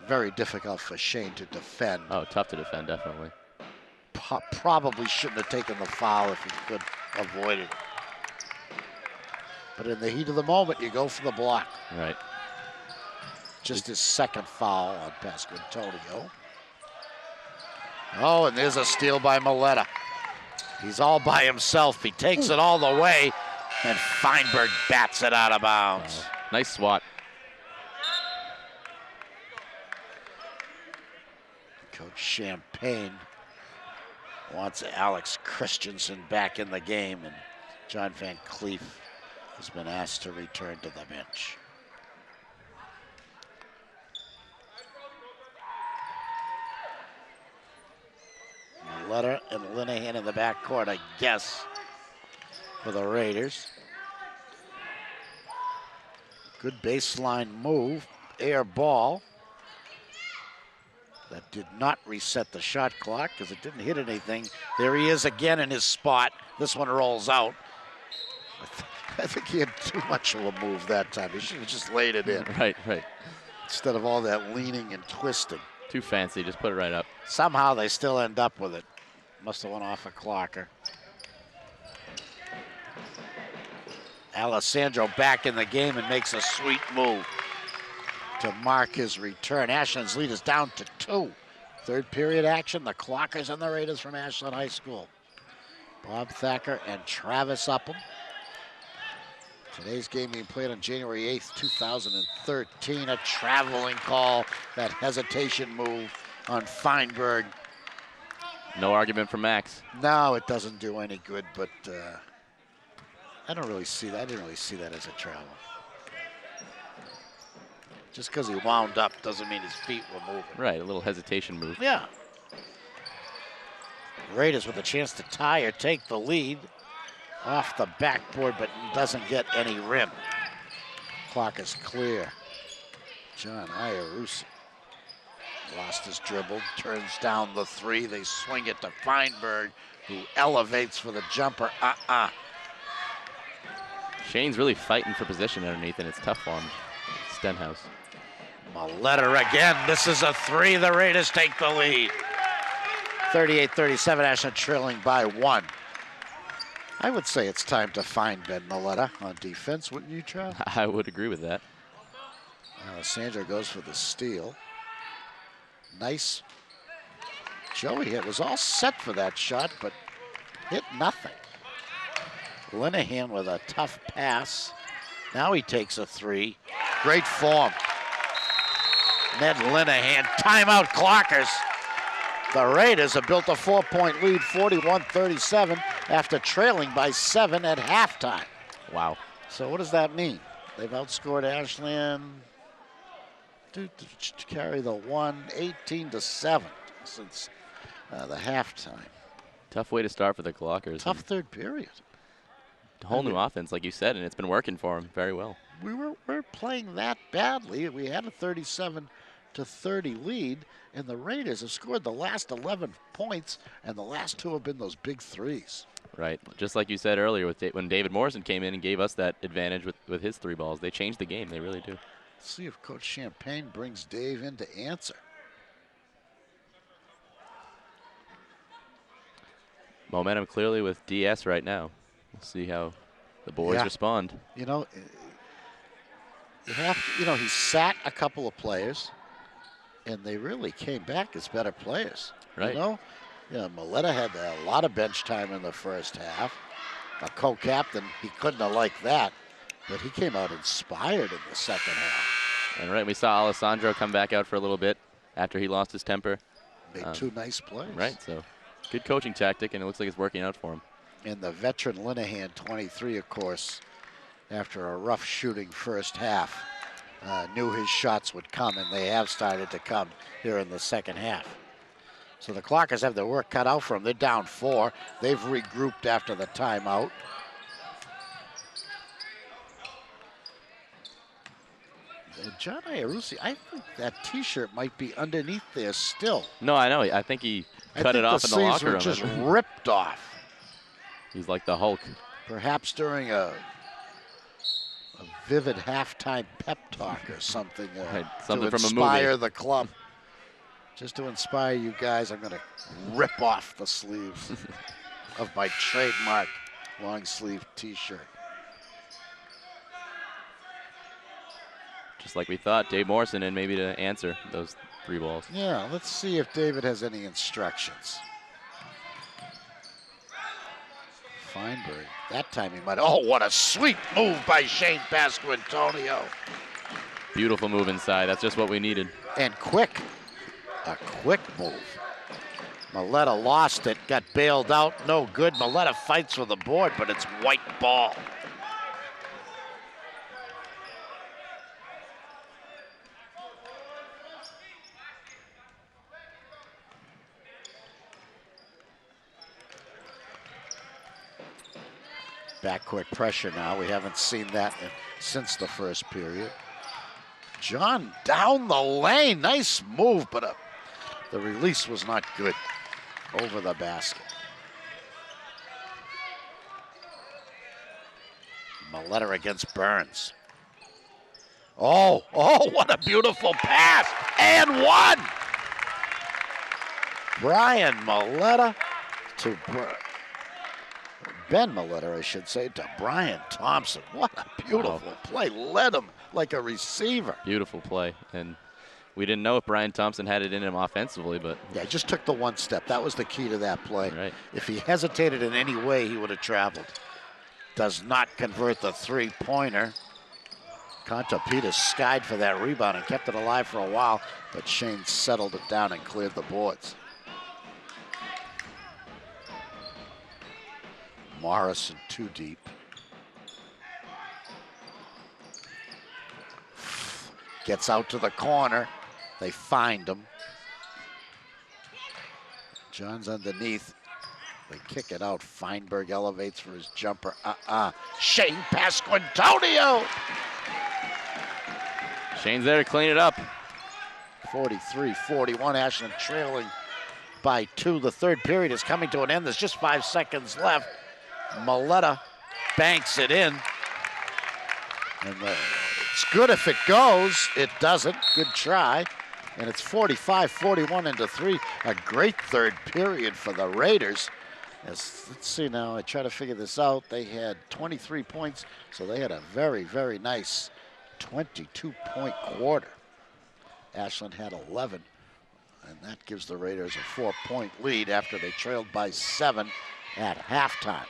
very difficult for Shane to defend. Oh, tough to defend, definitely. Probably shouldn't have taken the foul if he could avoid it. But in the heat of the moment, you go for the block. Right. Just his second foul on Pasquantonio. Oh, and there's a steal by Maletta. He's all by himself. He takes it all the way, and Feinberg bats it out of bounds. Nice swat. Coach Champagne wants Alex Christensen back in the game, and John Van Cleef has been asked to return to the bench. Maletta and Linehan in the backcourt, I guess, for the Raiders. Good baseline move, air ball. That did not reset the shot clock because it didn't hit anything. There he is again in his spot. This one rolls out. I think he had too much of a move that time. He should have just laid it in. Right. Instead of all that leaning and twisting. Too fancy, just put it right up. Somehow they still end up with it. Must have went off a clocker. Alessandro back in the game and makes a sweet move to mark his return. Ashland's lead is down to 2. Third period action. The Clockers and the Raiders from Ashland High School. Bob Thacker and Travis Upham. Today's game being played on January 8th, 2013. A traveling call, that hesitation move on Feinberg. No argument from Max. No, it doesn't do any good, but I don't really see that. I didn't really see that as a travel. Just because he wound up doesn't mean his feet were moving. Right, a little hesitation move. Yeah. Raiders with a chance to tie or take the lead. Off the backboard, but doesn't get any rim. Clock is clear. John Iarussi lost his dribble, turns down the 3. They swing it to Feinberg, who elevates for the jumper. Shane's really fighting for position underneath, and it's tough for him. Stenhouse. Maletta again. This is a 3. The Raiders take the lead. 38-37, Ashland trailing by 1. I would say it's time to find Ben Maletta on defense, wouldn't you, Trav? I would agree with that. Alessandro goes for the steal. Nice. Joey, it was all set for that shot, but hit nothing. Linehan with a tough pass. Now he takes a 3. Great form. Ned Linehan, timeout Clockers. The Raiders have built a 4-point lead, 41-37, after trailing by 7 at halftime. Wow. So what does that mean? They've outscored Ashland to carry the 1, 18-7 since the halftime. Tough way to start for the Clockers. Tough third period. Whole new offense, like you said, and it's been working for them very well. We weren't playing that badly. We had a 37-30 lead, and the Raiders have scored the last 11 points, and the last 2 have been those big 3s. Right, just like you said earlier, when David Morrison came in and gave us that advantage with his 3 balls. They changed the game, they really do. Let's see if Coach Champagne brings Dave in to answer. Momentum clearly with DS right now. We'll see how the boys respond. You know, he sat a couple of players, and they really came back as better players. Right. Maletta had a lot of bench time in the first half. A co-captain, he couldn't have liked that, but he came out inspired in the second half. And right, we saw Alessandro come back out for a little bit after he lost his temper. Made 2 nice plays. Right, so good coaching tactic, and it looks like it's working out for him. And the veteran Linehan, 23, of course, after a rough shooting first half, knew his shots would come, and they have started to come here in the second half. So the Clockers have their work cut out for them. They're down 4. They've regrouped after the timeout. John Iarussi, I think that T-shirt might be underneath there still. No, I know. I think he cut it off in the locker room. The sleeves were just ripped off. He's like the Hulk. Perhaps during a vivid halftime pep talk or something, right. Something to from a movie. Inspire the club. Just to inspire you guys, I'm going to rip off the sleeves of my trademark long sleeve T-shirt. Just like we thought, Dave Morrison in maybe to answer those 3 balls. Yeah, let's see if David has any instructions. Feinberg. That time he might. Oh, what a sweet move by Shane Pasquantonio. Beautiful move inside. That's just what we needed. And quick. A quick move. Maletta lost it, got bailed out. No good. Maletta fights for the board, but it's white ball. Backcourt pressure now. We haven't seen that since the first period. John down the lane. Nice move, but a The release was not good over the basket. Maletta against Burns. Oh, what a beautiful pass. And one. Brian Maletta to Ben Maletta, I should say, to Brian Thompson. What a beautiful play. Led him like a receiver. Beautiful play. And we didn't know if Brian Thompson had it in him offensively, but yeah, just took the one step. That was the key to that play. Right. If he hesitated in any way, he would have traveled. Does not convert the three-pointer. Contapitas skied for that rebound and kept it alive for a while, but Shane settled it down and cleared the boards. Morrison too deep. Gets out to the corner. They find him. John's underneath. They kick it out. Feinberg elevates for his jumper. Shane Pasquantonio. Shane's there to clean it up. 43-41. Ashland trailing by 2. The third period is coming to an end. There's just 5 seconds left. Maletta banks it in. And it's good if it goes. It doesn't. Good try. And it's 45-41 into 3. A great third period for the Raiders. Let's see now. I try to figure this out. They had 23 points, so they had a very, very nice 22-point quarter. Ashland had 11, and that gives the Raiders a 4-point lead after they trailed by 7 at halftime.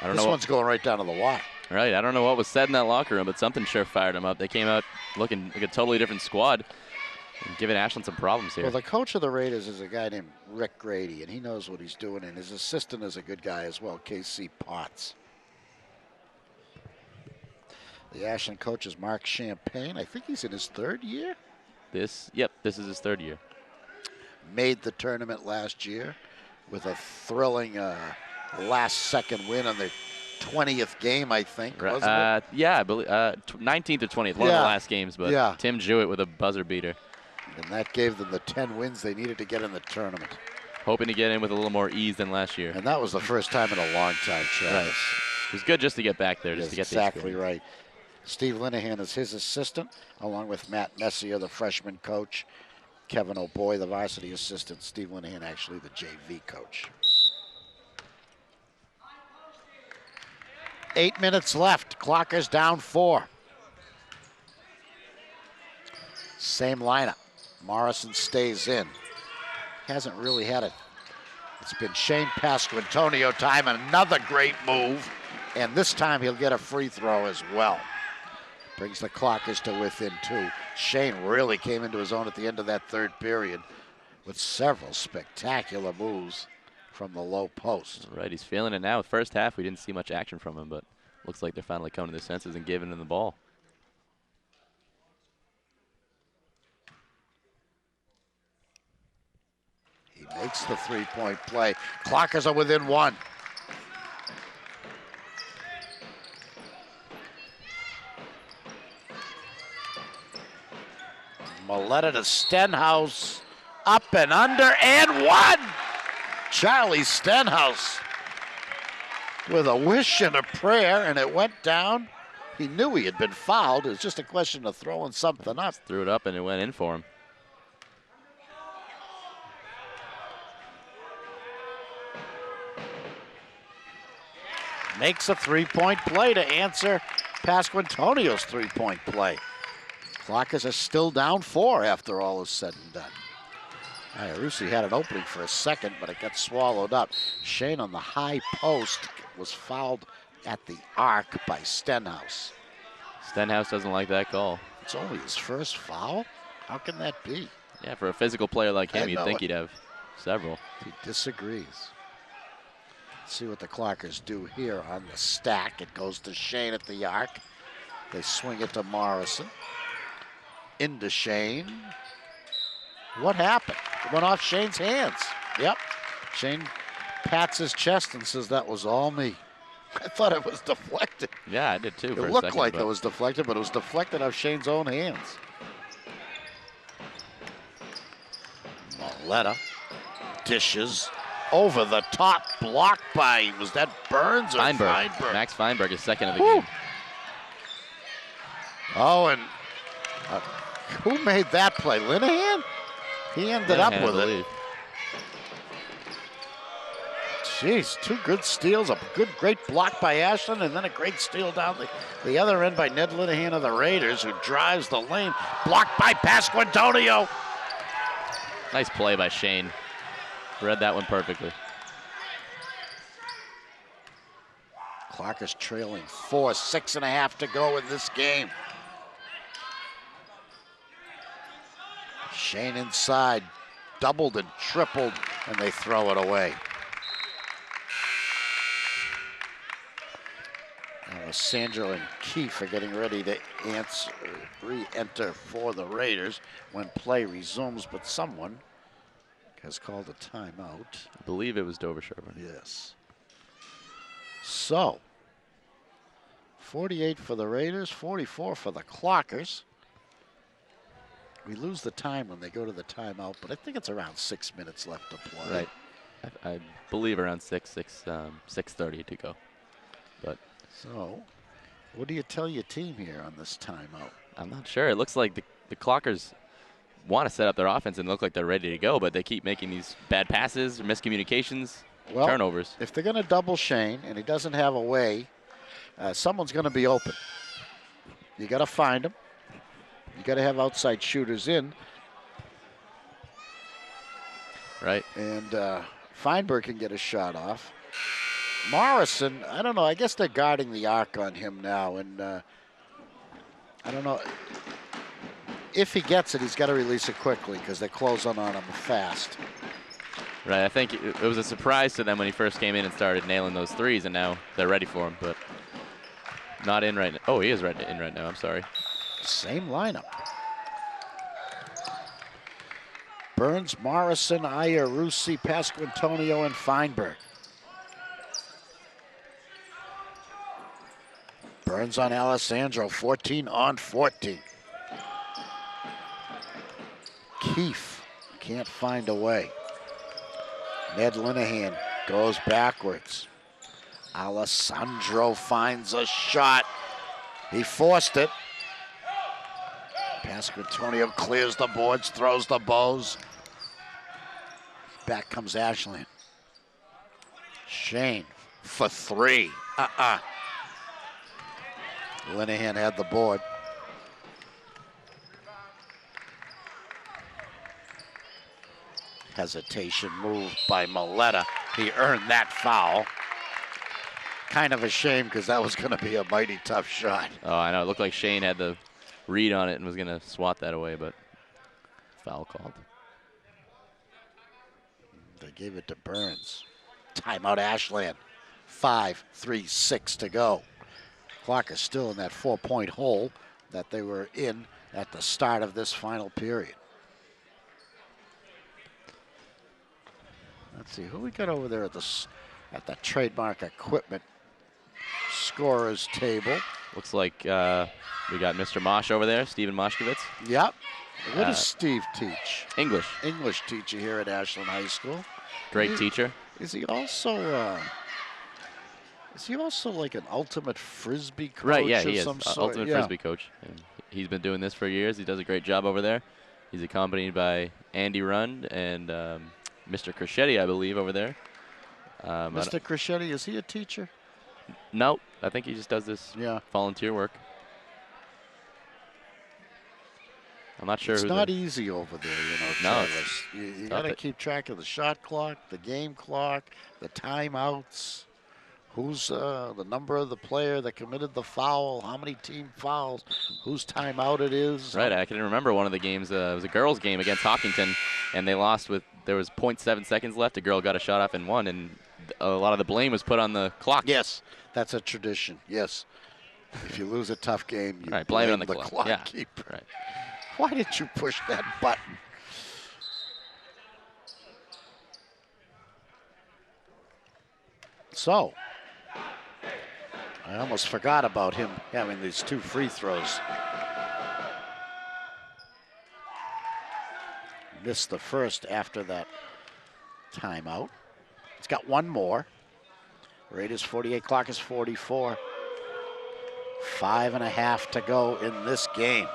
This one's going right down to the wire. Right. I don't know what was said in that locker room, but something sure fired them up. They came out looking like a totally different squad and giving Ashland some problems here. Well, the coach of the Raiders is a guy named Rick Grady, and he knows what he's doing, and his assistant is a good guy as well, K.C. Potts. The Ashland coach is Mark Champagne. I think he's in his 3rd year. This is his 3rd year. Made the tournament last year with a thrilling last-second win on their 20th game, I think, wasn't it? Yeah, I believe 19th or 20th, one of the last games, but Tim Jewett with a buzzer beater. And that gave them the 10 wins they needed to get in the tournament. Hoping to get in with a little more ease than last year. And that was the first time in a long time, Travis. Right. It was good just to get back there, just to get the exactly right. Steve Linehan is his assistant, along with Matt Messier, the freshman coach. Kevin O'Boy, the varsity assistant. Steve Linehan, actually the JV coach. 8 minutes left. Clock is down 4. Same lineup. Morrison stays in. Hasn't really had it. It's been Shane Pasquantonio time. Another great move. And this time he'll get a free throw as well. Brings the Clockers to within 2. Shane really came into his own at the end of that third period with several spectacular moves from the low post. Right, he's feeling it now. First half, we didn't see much action from him, but looks like they're finally coming to their senses and giving him the ball. He makes the three-point play. Clockers are within 1. Maletta to Stenhouse. Up and under and 1. Charlie Stenhouse with a wish and a prayer, and it went down. He knew he had been fouled. It was just a question of throwing something up. Threw it up and it went in for him. Makes a three-point play to answer Pasquantonio's three-point play. Clockers are still down 4 after all is said and done. Iarussi had an opening for a second, but it got swallowed up. Shane on the high post was fouled at the arc by Stenhouse. Stenhouse doesn't like that call. It's only his first foul? How can that be? Yeah, for a physical player like him, you'd think he'd have several. He disagrees. Let's see what the Clockers do here on the stack. It goes to Shane at the arc. They swing it to Morrison. Into Shane. What happened? It went off Shane's hands. Yep. Shane pats his chest and says, that was all me. I thought it was deflected. Yeah, I did too. It looked like it was deflected, but it was deflected off Shane's own hands. Letta dishes over the top, blocked by, was that Burns or Feinberg. Feinberg? Max Feinberg is second of the game. Oh, and who made that play? Linehan? He ended up with it. Jeez, two good steals, a great block by Ashland, and then a great steal down the other end by Ned Linehan of the Raiders, who drives the lane, blocked by Pasquantonio. Nice play by Shane. Read that one perfectly. Clock is trailing 4, 6.5 to go in this game. Shane inside, doubled and tripled, and they throw it away. Sandro and Keefe are getting ready to re-enter for the Raiders when play resumes, but someone has called a timeout. I believe it was Dover Sherborn. Yes. So, 48 for the Raiders, 44 for the Clockers. We lose the time when they go to the timeout, but I think it's around 6 minutes left to play. Right. I believe around 6:30 to go. But so, what do you tell your team here on this timeout? I'm not sure. It looks like the Clockers want to set up their offense and look like they're ready to go, but they keep making these bad passes, or miscommunications, turnovers. If they're going to double Shane and he doesn't have a way, someone's going to be open. You got to find him. You got to have outside shooters in. Right. And Feinberg can get a shot off. Morrison, I don't know. I guess they're guarding the arc on him now, and I don't know. If he gets it, he's got to release it quickly because they're closing on him fast. Right. I think it was a surprise to them when he first came in and started nailing those threes, and now they're ready for him, but not in right now. Oh, he is in right now. I'm sorry. Same lineup. Burns, Morrison, Iarussi, Pasquantonio, and Feinberg. Burns on Alessandro, 14 on 14. Keefe can't find a way. Ned Linehan goes backwards. Alessandro finds a shot. He forced it. Pasquantonio clears the boards, throws the bows. Back comes Ashland. Shane for three. Linehan had the board. Hesitation move by Maletta. He earned that foul. Kind of a shame because that was going to be a mighty tough shot. Oh, I know. It looked like Shane had the read on it and was going to swat that away, but foul called. They gave it to Burns. Timeout Ashland. 5:36 to go. Clock is still in that 4-point hole that they were in at the start of this final period. Let's see who we got over there at the trademark equipment scorers table. Looks like we got Mr. Mosh over there, Stephen Moshkovitz. Yep. What does Steve teach? English. English teacher here at Ashland High School. Great teacher. Is he also like an ultimate frisbee coach? Right, yeah, of he is. Some sort? Ultimate frisbee coach. And he's been doing this for years. He does a great job over there. He's accompanied by Andy Rund and Mr. Crescetti, I believe, over there. Mr. Crescetti, is he a teacher? No, I think he just does this volunteer work. I'm not sure. It's not easy over there, No, Travis. You got to keep track of the shot clock, the game clock, the timeouts. Who's the number of the player that committed the foul? How many team fouls? Whose timeout it is? Right, I can remember one of the games. It was a girls' game against Hopkinton, and they lost with there was 0.7 seconds left. A girl got a shot off and won, and a lot of the blame was put on the clock. Yes, that's a tradition. Yes, if you lose a tough game, you blame it on the clock yeah. keeper. Right. Why did you push that button? So, I almost forgot about him having these two free throws. missed the first after that timeout. He's got one more. Raiders 48, clock is 44. 5.5 to go in this game.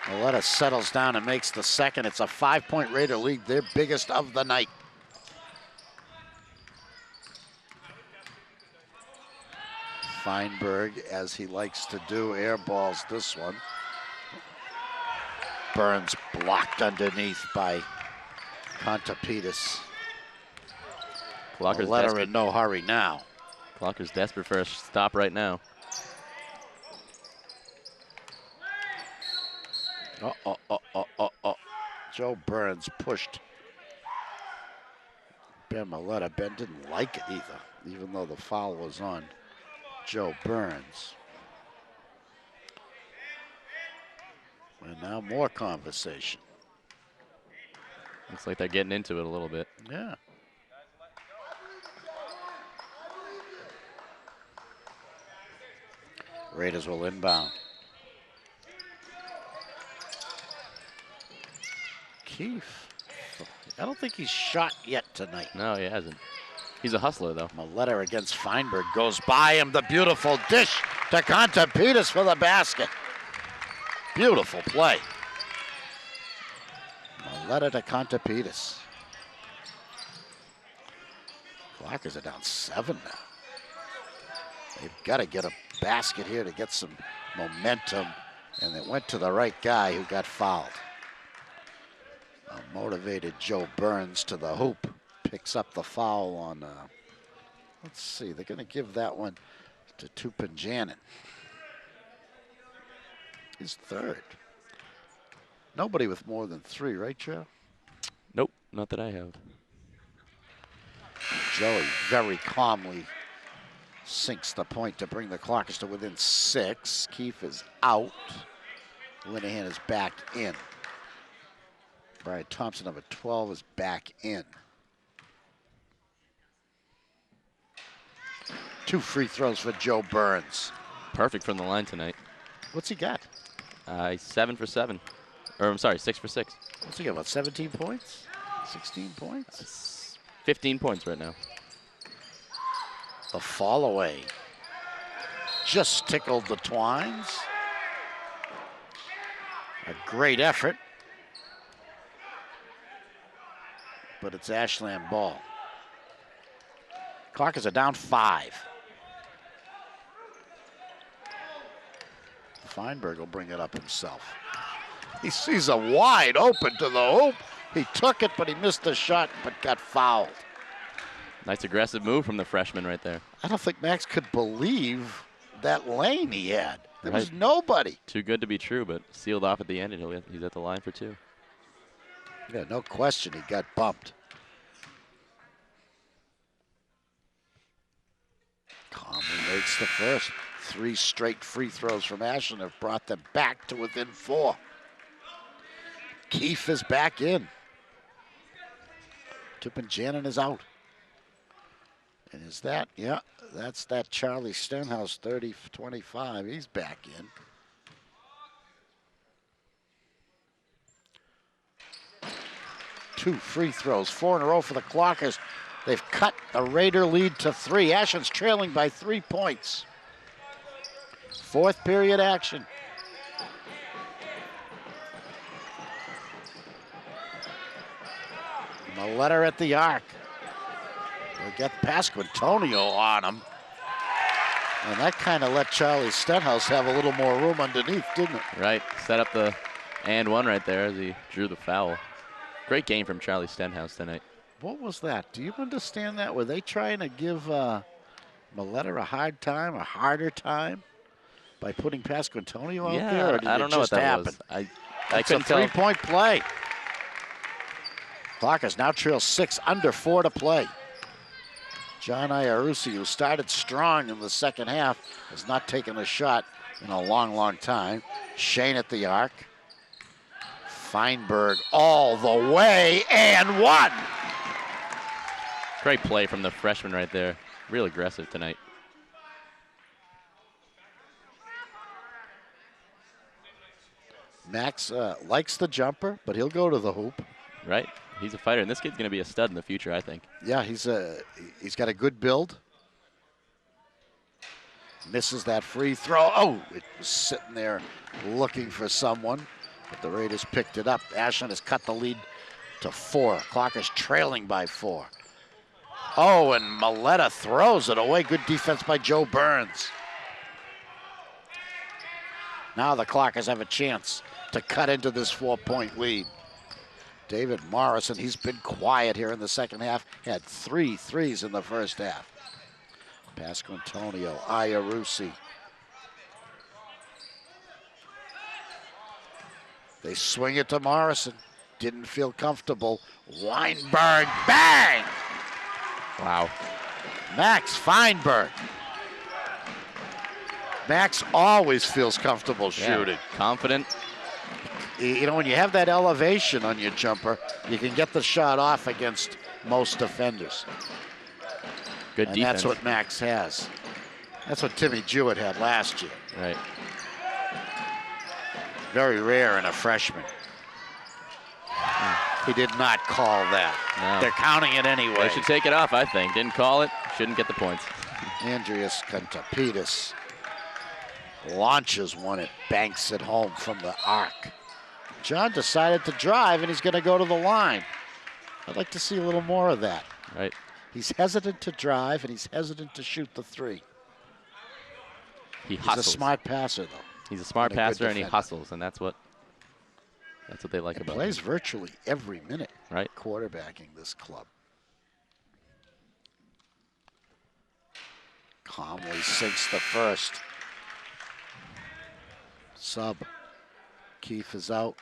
Maletta settles down and makes the second. It's a 5-point Raider lead, their biggest of the night. Feinberg, as he likes to do, airballs this one. Burns blocked underneath by Contapitas. Maletta in no hurry now. Clocker's desperate for a stop right now. Joe Burns pushed Ben Maletta. Ben didn't like it either, even though the foul was on Joe Burns. And now more conversation. Looks like they're getting into it a little bit. Yeah. Raiders will inbound. Keefe. I don't think he's shot yet tonight. No, he hasn't. He's a hustler, though. Maletta against Feinberg goes by him. The beautiful dish to Contapitas for the basket. Beautiful play. Maletta to Contapitas. Clockers are down 7 now. They've got to get a basket here to get some momentum. And it went to the right guy who got fouled. A motivated Joe Burns to the hoop. Picks up the foul on, let's see, they're going to give that one to Tupanjanin. His third. Nobody with more than 3, right, Joe? Nope, not that I have. Joey very calmly sinks the point to bring the Clockers to within 6. Keefe is out. Linehan is back in. Brian Thompson, number 12, is back in. 2 free throws for Joe Burns. Perfect from the line tonight. What's he got? 7 for 7. Or I'm sorry, 6 for 6. What's he got, about 17 points? 16 points? 15 points right now. The fall away just tickled the twines. A great effort. But it's Ashland ball. Clockers are down 5. Feinberg will bring it up himself. He sees a wide open to the hoop. He took it, but he missed the shot, but got fouled. Nice aggressive move from the freshman right there. I don't think Max could believe that lane he had. There was nobody. Too good to be true, but sealed off at the end, and he's at the line for 2. Yeah, no question he got bumped. Calmly makes the first. 3 straight free throws from Ashland have brought them back to within 4. Keefe is back in. Tupanjanin is out. And is that, yeah, that's that Charlie Stenhouse, 30 for 25. He's back in. Two free throws, 4 in a row for the Clockers. They've cut the Raider lead to 3. Ashland's trailing by 3 points. 4th period action. Maletta at the arc. They get Pasquantonio on him. And that kind of let Charlie Stenhouse have a little more room underneath, didn't it? Right, set up the and one right there as he drew the foul. Great game from Charlie Stenhouse tonight. What was that? Do you understand that? Were they trying to give Maletta a hard time, a harder time, by putting Pasquantonio out there? Or did I don't know what that happen? was. I couldn't tell. It's a 3-point play. Clockers now trail 6, under 4 to play. John Iarusi, who started strong in the second half, has not taken a shot in a long, long time. Shane at the arc. Feinberg all the way and 1. Great play from the freshman right there. Real aggressive tonight. Max likes the jumper, but he'll go to the hoop. Right. He's a fighter, and this kid's going to be a stud in the future, I think. Yeah, he's got a good build. Misses that free throw. Oh, it was sitting there looking for someone, but the Raiders picked it up. Ashland has cut the lead to 4. Clock is trailing by 4. Oh, and Maletta throws it away. Good defense by Joe Burns. Now the Clockers have a chance to cut into this 4-point lead. David Morrison, he's been quiet here in the second half. Had 3 threes in the first half. Pasquantonio, Iarussi. They swing it to Morrison. Didn't feel comfortable. Weinberg, bang! Wow. Max Feinberg. Max always feels comfortable shooting. Yeah, confident. You know, when you have that elevation on your jumper, you can get the shot off against most defenders. Good defense. And that's what Max has. That's what Timmy Jewett had last year. Right. Very rare in a freshman. He did not call that. No. They're counting it anyway. They should take it off, I think. Didn't call it, shouldn't get the points. Andreas Kantapidis launches one, it banks it home from the arc. John decided to drive, and he's going to go to the line. I'd like to see a little more of that. Right. He's hesitant to drive, and he's hesitant to shoot the 3. He's a smart passer, though. He's a smart passer, and he hustles, and that's what they like about him. Plays virtually every minute. Right. Quarterbacking this club. Calmly sinks the first. Sub. Keith is out.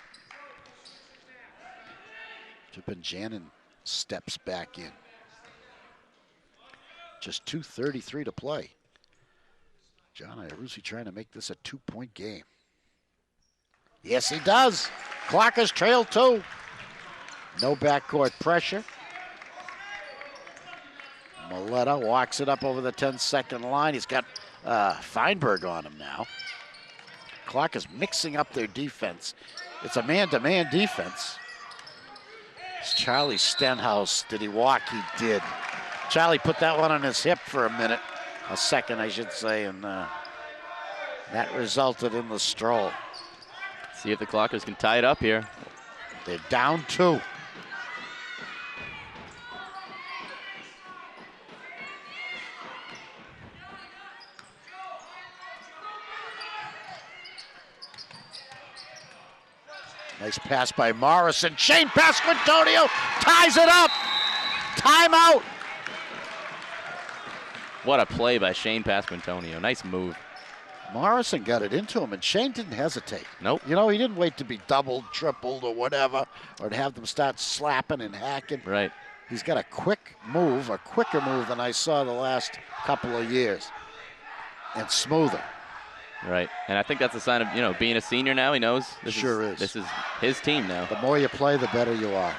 Janin steps back in. Just 2:33 to play. John Iarussi trying to make this a 2-point game. Yes, he does. Clockers trail 2. No backcourt pressure. Maletta walks it up over the 10-second line. He's got Feinberg on him now. Clock is mixing up their defense. It's a man-to-man defense. It's Charlie Stenhouse. Did he walk? He did. Charlie put that one on his hip for a second, I should say, and that resulted in the stroll. See if the Clockers can tie it up here. They're down 2. Nice pass by Morrison. Shane Pasquantonio ties it up. Timeout. What a play by Shane Pasquantonio. Nice move. Morrison got it into him, and Shane didn't hesitate. Nope. You know, he didn't wait to be doubled, tripled, or whatever, or to have them start slapping and hacking. Right. He's got a quick move, a quicker move than I saw the last couple of years, and smoother. Right, and I think that's a sign of, you know, being a senior now. He knows this is. This is his team now. The more you play, the better you are.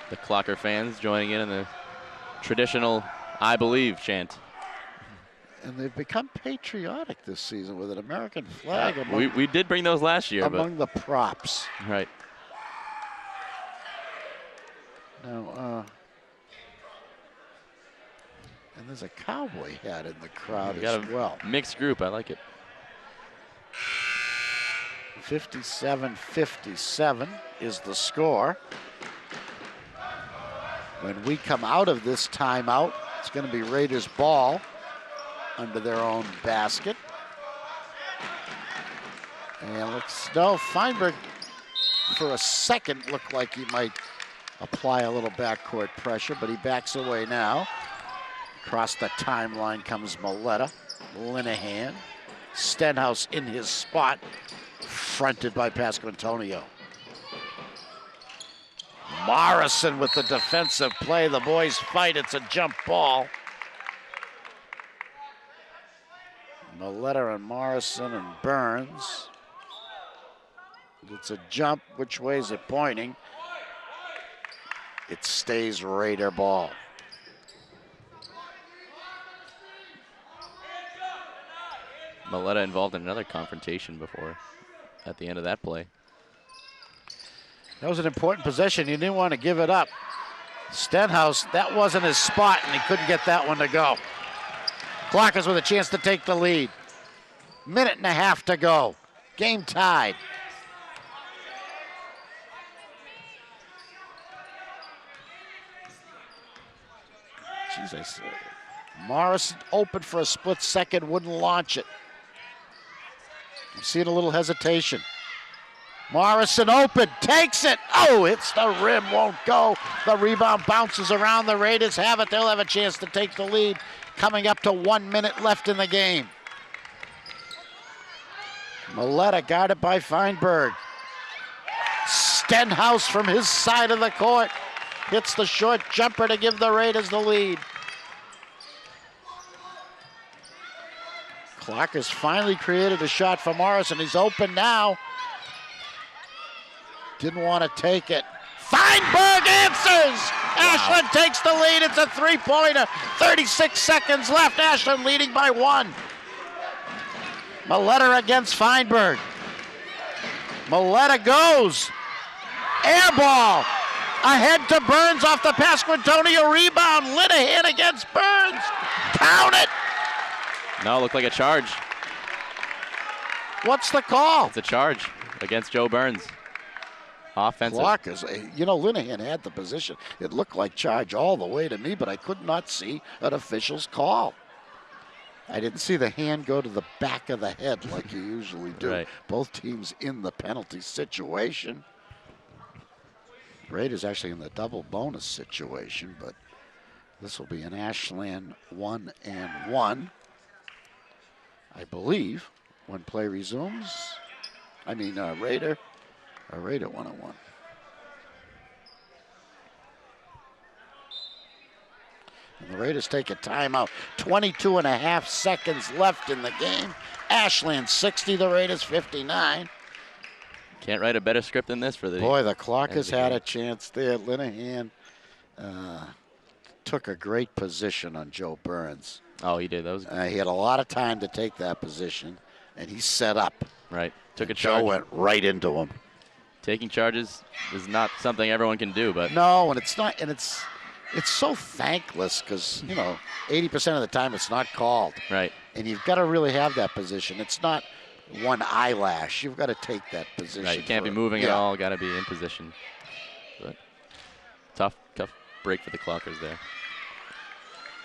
The Clocker fans joining in the traditional "I believe" chant. And they've become patriotic this season with an American flag. We did bring those last year. Among the props. Right. Now, and there's a cowboy hat in the crowd as well. Mixed group, I like it. 57-57 is the score. When we come out of this timeout, it's going to be Raiders ball under their own basket. And Feinberg for a second looked like he might apply a little backcourt pressure, but he backs away now. Across the timeline comes Maletta, Linehan, Stenhouse in his spot, fronted by Pasquantonio. Morrison with the defensive play. The boys fight. It's a jump ball. Maletta and Morrison and Burns. It's a jump. Which way is it pointing? It stays Raider ball. Maletta involved in another confrontation before at the end of that play. That was an important possession. You didn't want to give it up. Stenhouse, that wasn't his spot, and he couldn't get that one to go. Clockers with a chance to take the lead. Minute and a half to go. Game tied. Jesus. Morris open for a split second, wouldn't launch it. I'm seeing a little hesitation. Morrison open, takes it. Oh, hits the rim, won't go. The rebound bounces around. The Raiders have it. They'll have a chance to take the lead. Coming up to 1 minute left in the game. Maletta guarded by Feinberg. Stenhouse from his side of the court hits the short jumper to give the Raiders the lead. Clockers finally created a shot for Morrison. He's open now. Didn't want to take it. Feinberg answers! Wow. Ashland takes the lead. It's a three-pointer. 36 seconds left. Ashland leading by 1. Maletta against Feinberg. Maletta goes. Air ball. Ahead to Burns off the Pasquantonio rebound. Linehan against Burns. Count it. No, it looked like a charge. What's the call? It's a charge against Joe Burns. Offensive. Clockers, you know, Linehan had the position. It looked like charge all the way to me, but I could not see an official's call. I didn't see the hand go to the back of the head like you usually do. Right. Both teams in the penalty situation. Raiders actually in the double bonus situation, but this will be an Ashland 1-1. I believe when play resumes. Raider 1-1. And the Raiders take a timeout. 22 and a half seconds left in the game. Ashland 60, the Raiders 59. Can't write a better script than this for the... Boy, the Clockers had a chance there. Linehan took a great position on Joe Burns. Oh, he did. That was he had a lot of time to take that position, and he set up. Right. Took a charge. Joe went right into him. Taking charges is not something everyone can do, but... No, and it's not, and it's so thankless because, 80% of the time it's not called. Right. And you've got to really have that position. It's not one eyelash. You've got to take that position. Right, you can't be moving at all. Got to be in position. But tough break for the Clockers there.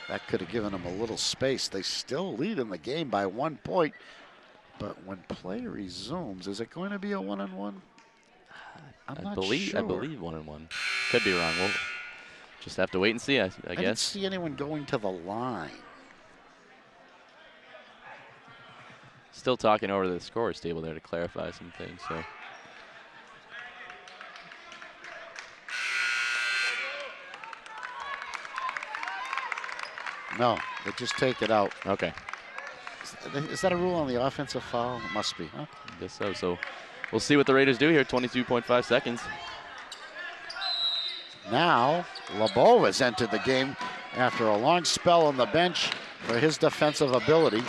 That could have given them a little space. They still lead in the game by 1 point. But when play resumes, is it going to be a 1-on-1? I'm not sure. I believe 1-on-1. Could be wrong. We'll just have to wait and see, I guess. I didn't see anyone going to the line. Still talking over the scorer's table there to clarify some things. So. No, they just take it out. Okay. Is that a rule on the offensive foul? It must be, huh? I guess so. So we'll see what the Raiders do here. 22.5 seconds. Now, LeBeau has entered the game after a long spell on the bench for his defensive ability.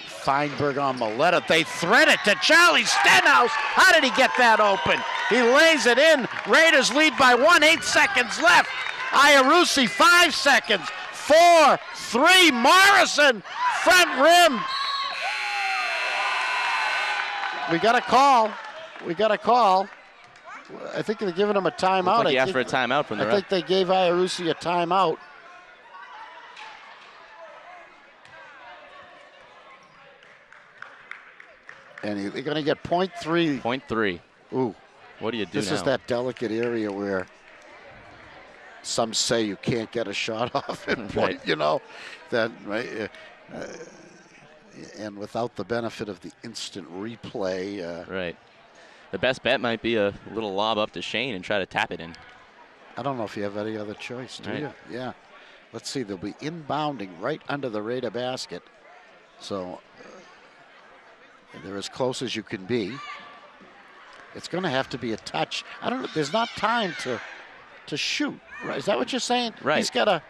Feinberg on Maletta. They thread it to Charlie Stenhouse. How did he get that open? He lays it in. Raiders lead by 1, 8 seconds left. Iarusi, 5 seconds. 4, 3, Morrison, front rim. We got a call. I think they're giving him a timeout. Looks like he asked for a timeout from the ref. I think they gave Iarusi a timeout. And they're going to get .3. .3. Ooh. What do you do This now? is that delicate area where some say you can't get a shot off at point, right. That, right? And without the benefit of the instant replay. Right. The best bet might be a little lob up to Shane and try to tap it in. I don't know if you have any other choice, do you? Yeah. Let's see. They'll be inbounding right under the Raider basket. So they're as close as you can be. It's going to have to be a touch. I don't know. There's not time to shoot. Right? Is that what you're saying? Right. He's got to.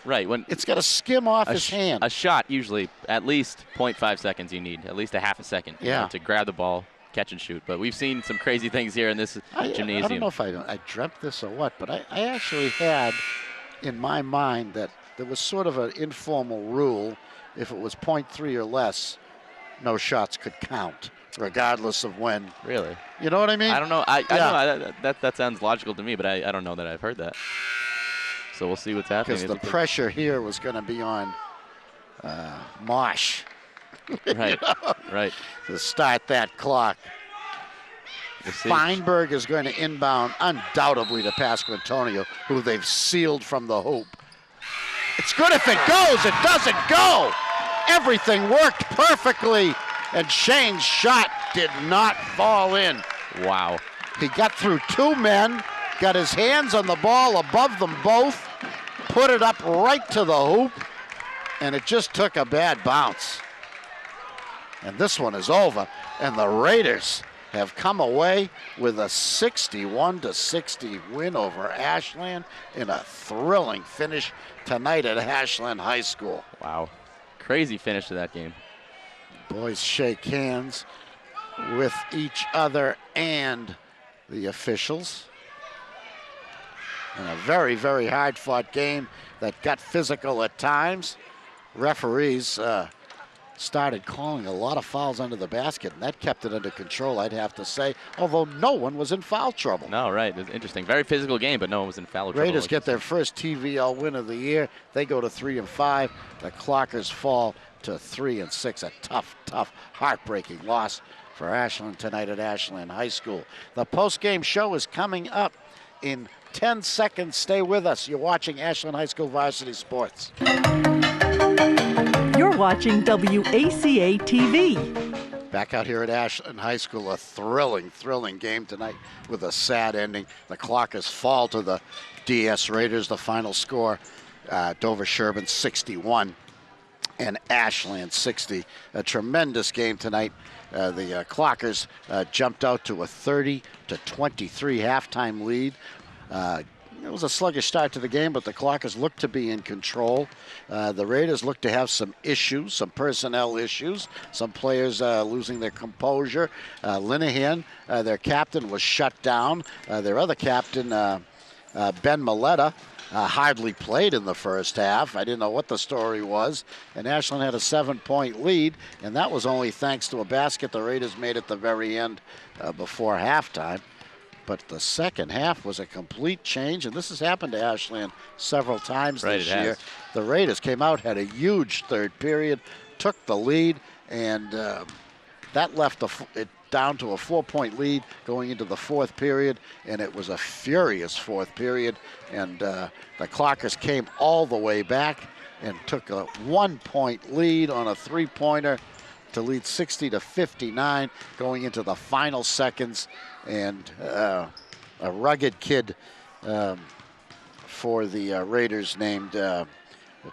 Right. When it's got to skim off his hand. A shot usually at least 0.5 seconds you need, at least a half a second to grab the ball, catch and shoot. But we've seen some crazy things here in this gymnasium. I don't know if I dreamt this or what, but I actually had in my mind that there was sort of an informal rule. If it was 0.3 or less, no shots could count, regardless of when. Really? You know what I mean? I don't know. I know that sounds logical to me, but I don't know that I've heard that. So we'll see what's happening. Because the pressure here was going to be on Mosh. Right, right. To start that clock. We'll see. Feinberg is going to inbound undoubtedly to Pasquantonio, who they've sealed from the hoop. It's good if it goes. It doesn't go. Everything worked perfectly, and Shane's shot did not fall in. Wow. He got through two men, got his hands on the ball above them both, put it up right to the hoop, and it just took a bad bounce. And this one is over, and the Raiders have come away with a 61-60 win over Ashland in a thrilling finish tonight at Ashland High School. Wow. Crazy finish to that game. Boys shake hands with each other and the officials. In a very, very hard-fought game that got physical at times. Referees started calling a lot of fouls under the basket, and that kept it under control, I'd have to say, although no one was in foul trouble. No, right. It's interesting. Very physical game, but no one was in foul trouble. Raiders get their first TVL win of the year. They go to 3-5. The Clockers fall to 3-6. A tough, tough, heartbreaking loss for Ashland tonight at Ashland High School. The post-game show is coming up in 10 seconds. Stay with us. You're watching Ashland High School Varsity Sports. You're watching WACA-TV. Back out here at Ashland High School, a thrilling, thrilling game tonight with a sad ending. The Clockers fall to the DS Raiders. The final score, Dover Sherborn 61 and Ashland 60. A tremendous game tonight. The Clockers jumped out to a 30-23 halftime lead. It was a sluggish start to the game, but the Clockers looked to be in control. The Raiders looked to have some issues, some personnel issues, some players losing their composure. Linehan, their captain, was shut down. Their other captain, Ben Maletta, hardly played in the first half. I didn't know what the story was. And Ashland had a 7-point lead, and that was only thanks to a basket the Raiders made at the very end before halftime. But the second half was a complete change, and this has happened to Ashland several times this year. The Raiders came out, had a huge third period, took the lead, and that left it down to a 4-point lead going into the fourth period, and it was a furious fourth period. And the Clockers came all the way back and took a 1-point lead on a three-pointer to lead 60-59 going into the final seconds. And a rugged kid for the Raiders named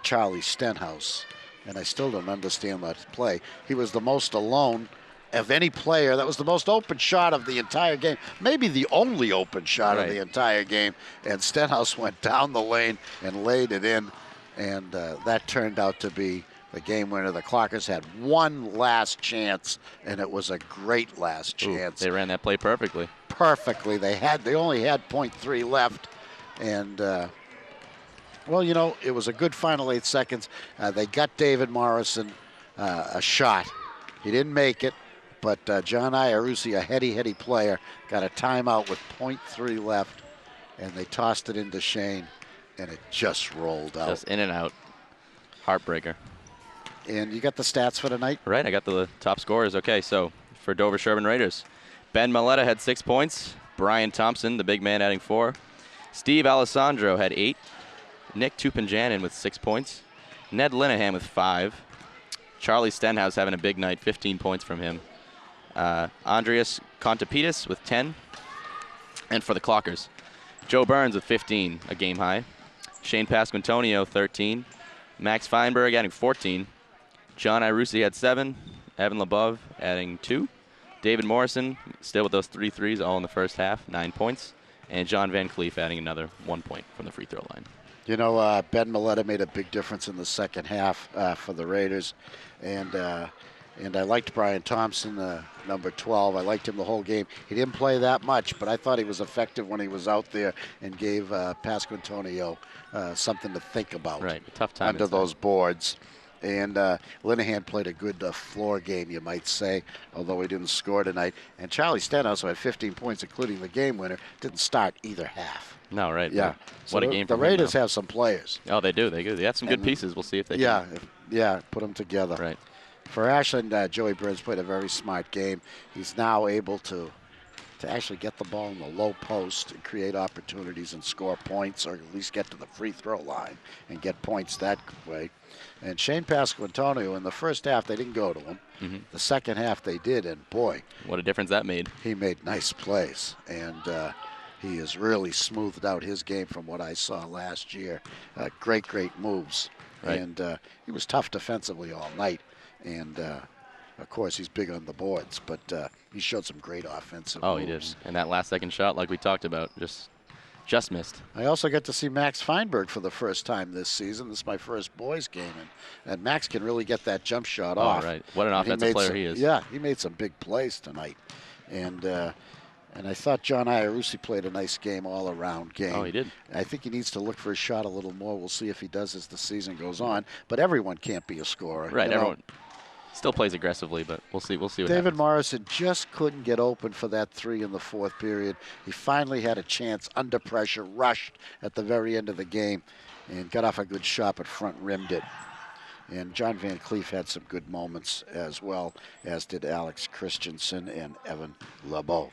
Charlie Stenhouse. And I still don't understand that play. He was the most alone of any player. That was the most open shot of the entire game. Maybe the only open shot of the entire game. And Stenhouse went down the lane and laid it in. And that turned out to be the game winner. The Clockers had one last chance, and it was a great last chance. They ran that play perfectly. Perfectly. They only had 0.3 left, and well, you know, it was a good final 8 seconds. They got David Morrison a shot. He didn't make it, but John Iarussi, a heady player, got a timeout with 0.3 left, and they tossed it into Shane, and it just rolled out. Just in and out. Heartbreaker. And you got the stats for tonight? Right, I got the top scorers. Okay, so for Dover Sherborn Raiders, Ben Maletta had 6 points. Brian Thompson, the big man, adding 4. Steve Alessandro had 8. Nick Tupanjanin with 6 points. Ned Linehan with 5. Charlie Stenhouse having a big night, 15 points from him. Andreas Contapidis with 10. And for the Clockers, Joe Burns with 15, a game high. Shane Pasquantonio, 13. Max Feinberg adding 14. John Iarussi had 7. Evan LeBove adding 2. David Morrison still with those 3 threes all in the first half, 9 points. And John Van Cleef adding another 1 point from the free throw line. You know, Ben Milletta made a big difference in the second half for the Raiders, and I liked Brian Thompson, number 12. I liked him the whole game. He didn't play that much, but I thought he was effective when he was out there and gave Pasquantonio something to think about. Right, a tough time under inside. those boards. And Linehan played a good floor game, you might say, although he didn't score tonight. And Charlie Stenhouse, who had 15 points, including the game winner, didn't start either half. No, right. Yeah. What a game The for him Raiders now. have some players. Oh, they do. They have some good pieces. We'll see if they Yeah, can. put them together. Right. For Ashland, Joey Burns played a very smart game. He's now able to actually get the ball in the low post and create opportunities and score points, or at least get to the free throw line and get points that way. And Shane Pasquantonio, in the first half, they didn't go to him. Mm-hmm. The second half, they did, and boy, what a difference that made. He made nice plays, and he has really smoothed out his game from what I saw last year. Great moves. Right. And he was tough defensively all night. And, of course, he's big on the boards, but he showed some great offensive moves. He did. And that last second shot, like we talked about, just missed. I also got to see Max Feinberg for the first time this season. This is my first boys game, and Max can really get that jump shot off. Right. What an offensive player he is. Yeah, he made some big plays tonight. And I thought John Iarussi played a nice game, all-around game. Oh, he did. I think he needs to look for his shot a little more. We'll see if he does as the season goes on. But everyone can't be a scorer. Right, you know? everyone still plays aggressively, but we'll see what David happens. Morrison just couldn't get open for that three in the fourth period. He finally had a chance under pressure, rushed at the very end of the game, and got off a good shot, but front rimmed it. And John Van Cleef had some good moments as well, as did Alex Christensen and Evan LeBeau.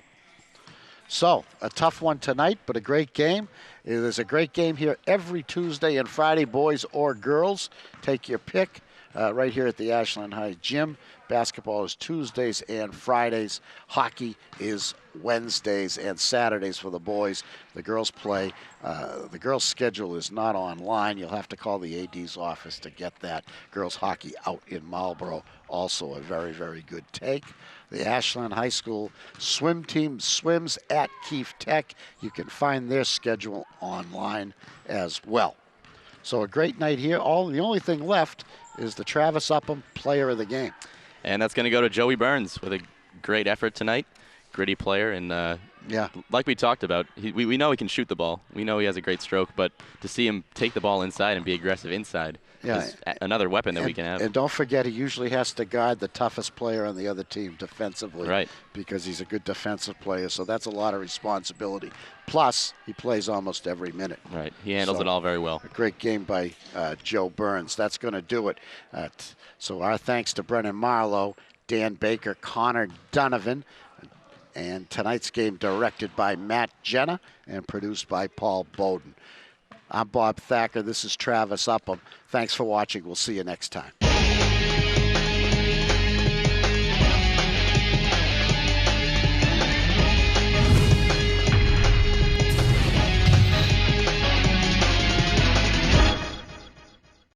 So, a tough one tonight, but a great game. There's a great game here every Tuesday and Friday, boys or girls. Take your pick right here at the Ashland High Gym. Basketball is Tuesdays and Fridays. Hockey is Wednesdays and Saturdays for the boys. The girls play. The girls' schedule is not online. You'll have to call the AD's office to get that. Girls hockey out in Marlboro, also a very, very good take. The Ashland High School swim team swims at Keefe Tech. You can find their schedule online as well. So a great night here. The only thing left is the Travis Upham Player of the Game. And that's going to go to Joey Burns with a great effort tonight. Gritty player, and like we talked about, we know he can shoot the ball. We know he has a great stroke, but to see him take the ball inside and be aggressive inside is another weapon that we can have. And don't forget, he usually has to guard the toughest player on the other team defensively, right? Because he's a good defensive player, so that's a lot of responsibility. Plus, he plays almost every minute. Right, he handles it all very well. A great game by Joe Burns. That's going to do it. So our thanks to Brennan Marlowe, Dan Baker, Connor Donovan, and tonight's game directed by Matt Jenna and produced by Paul Bowden. I'm Bob Thacker. This is Travis Upham. Thanks for watching. We'll see you next time.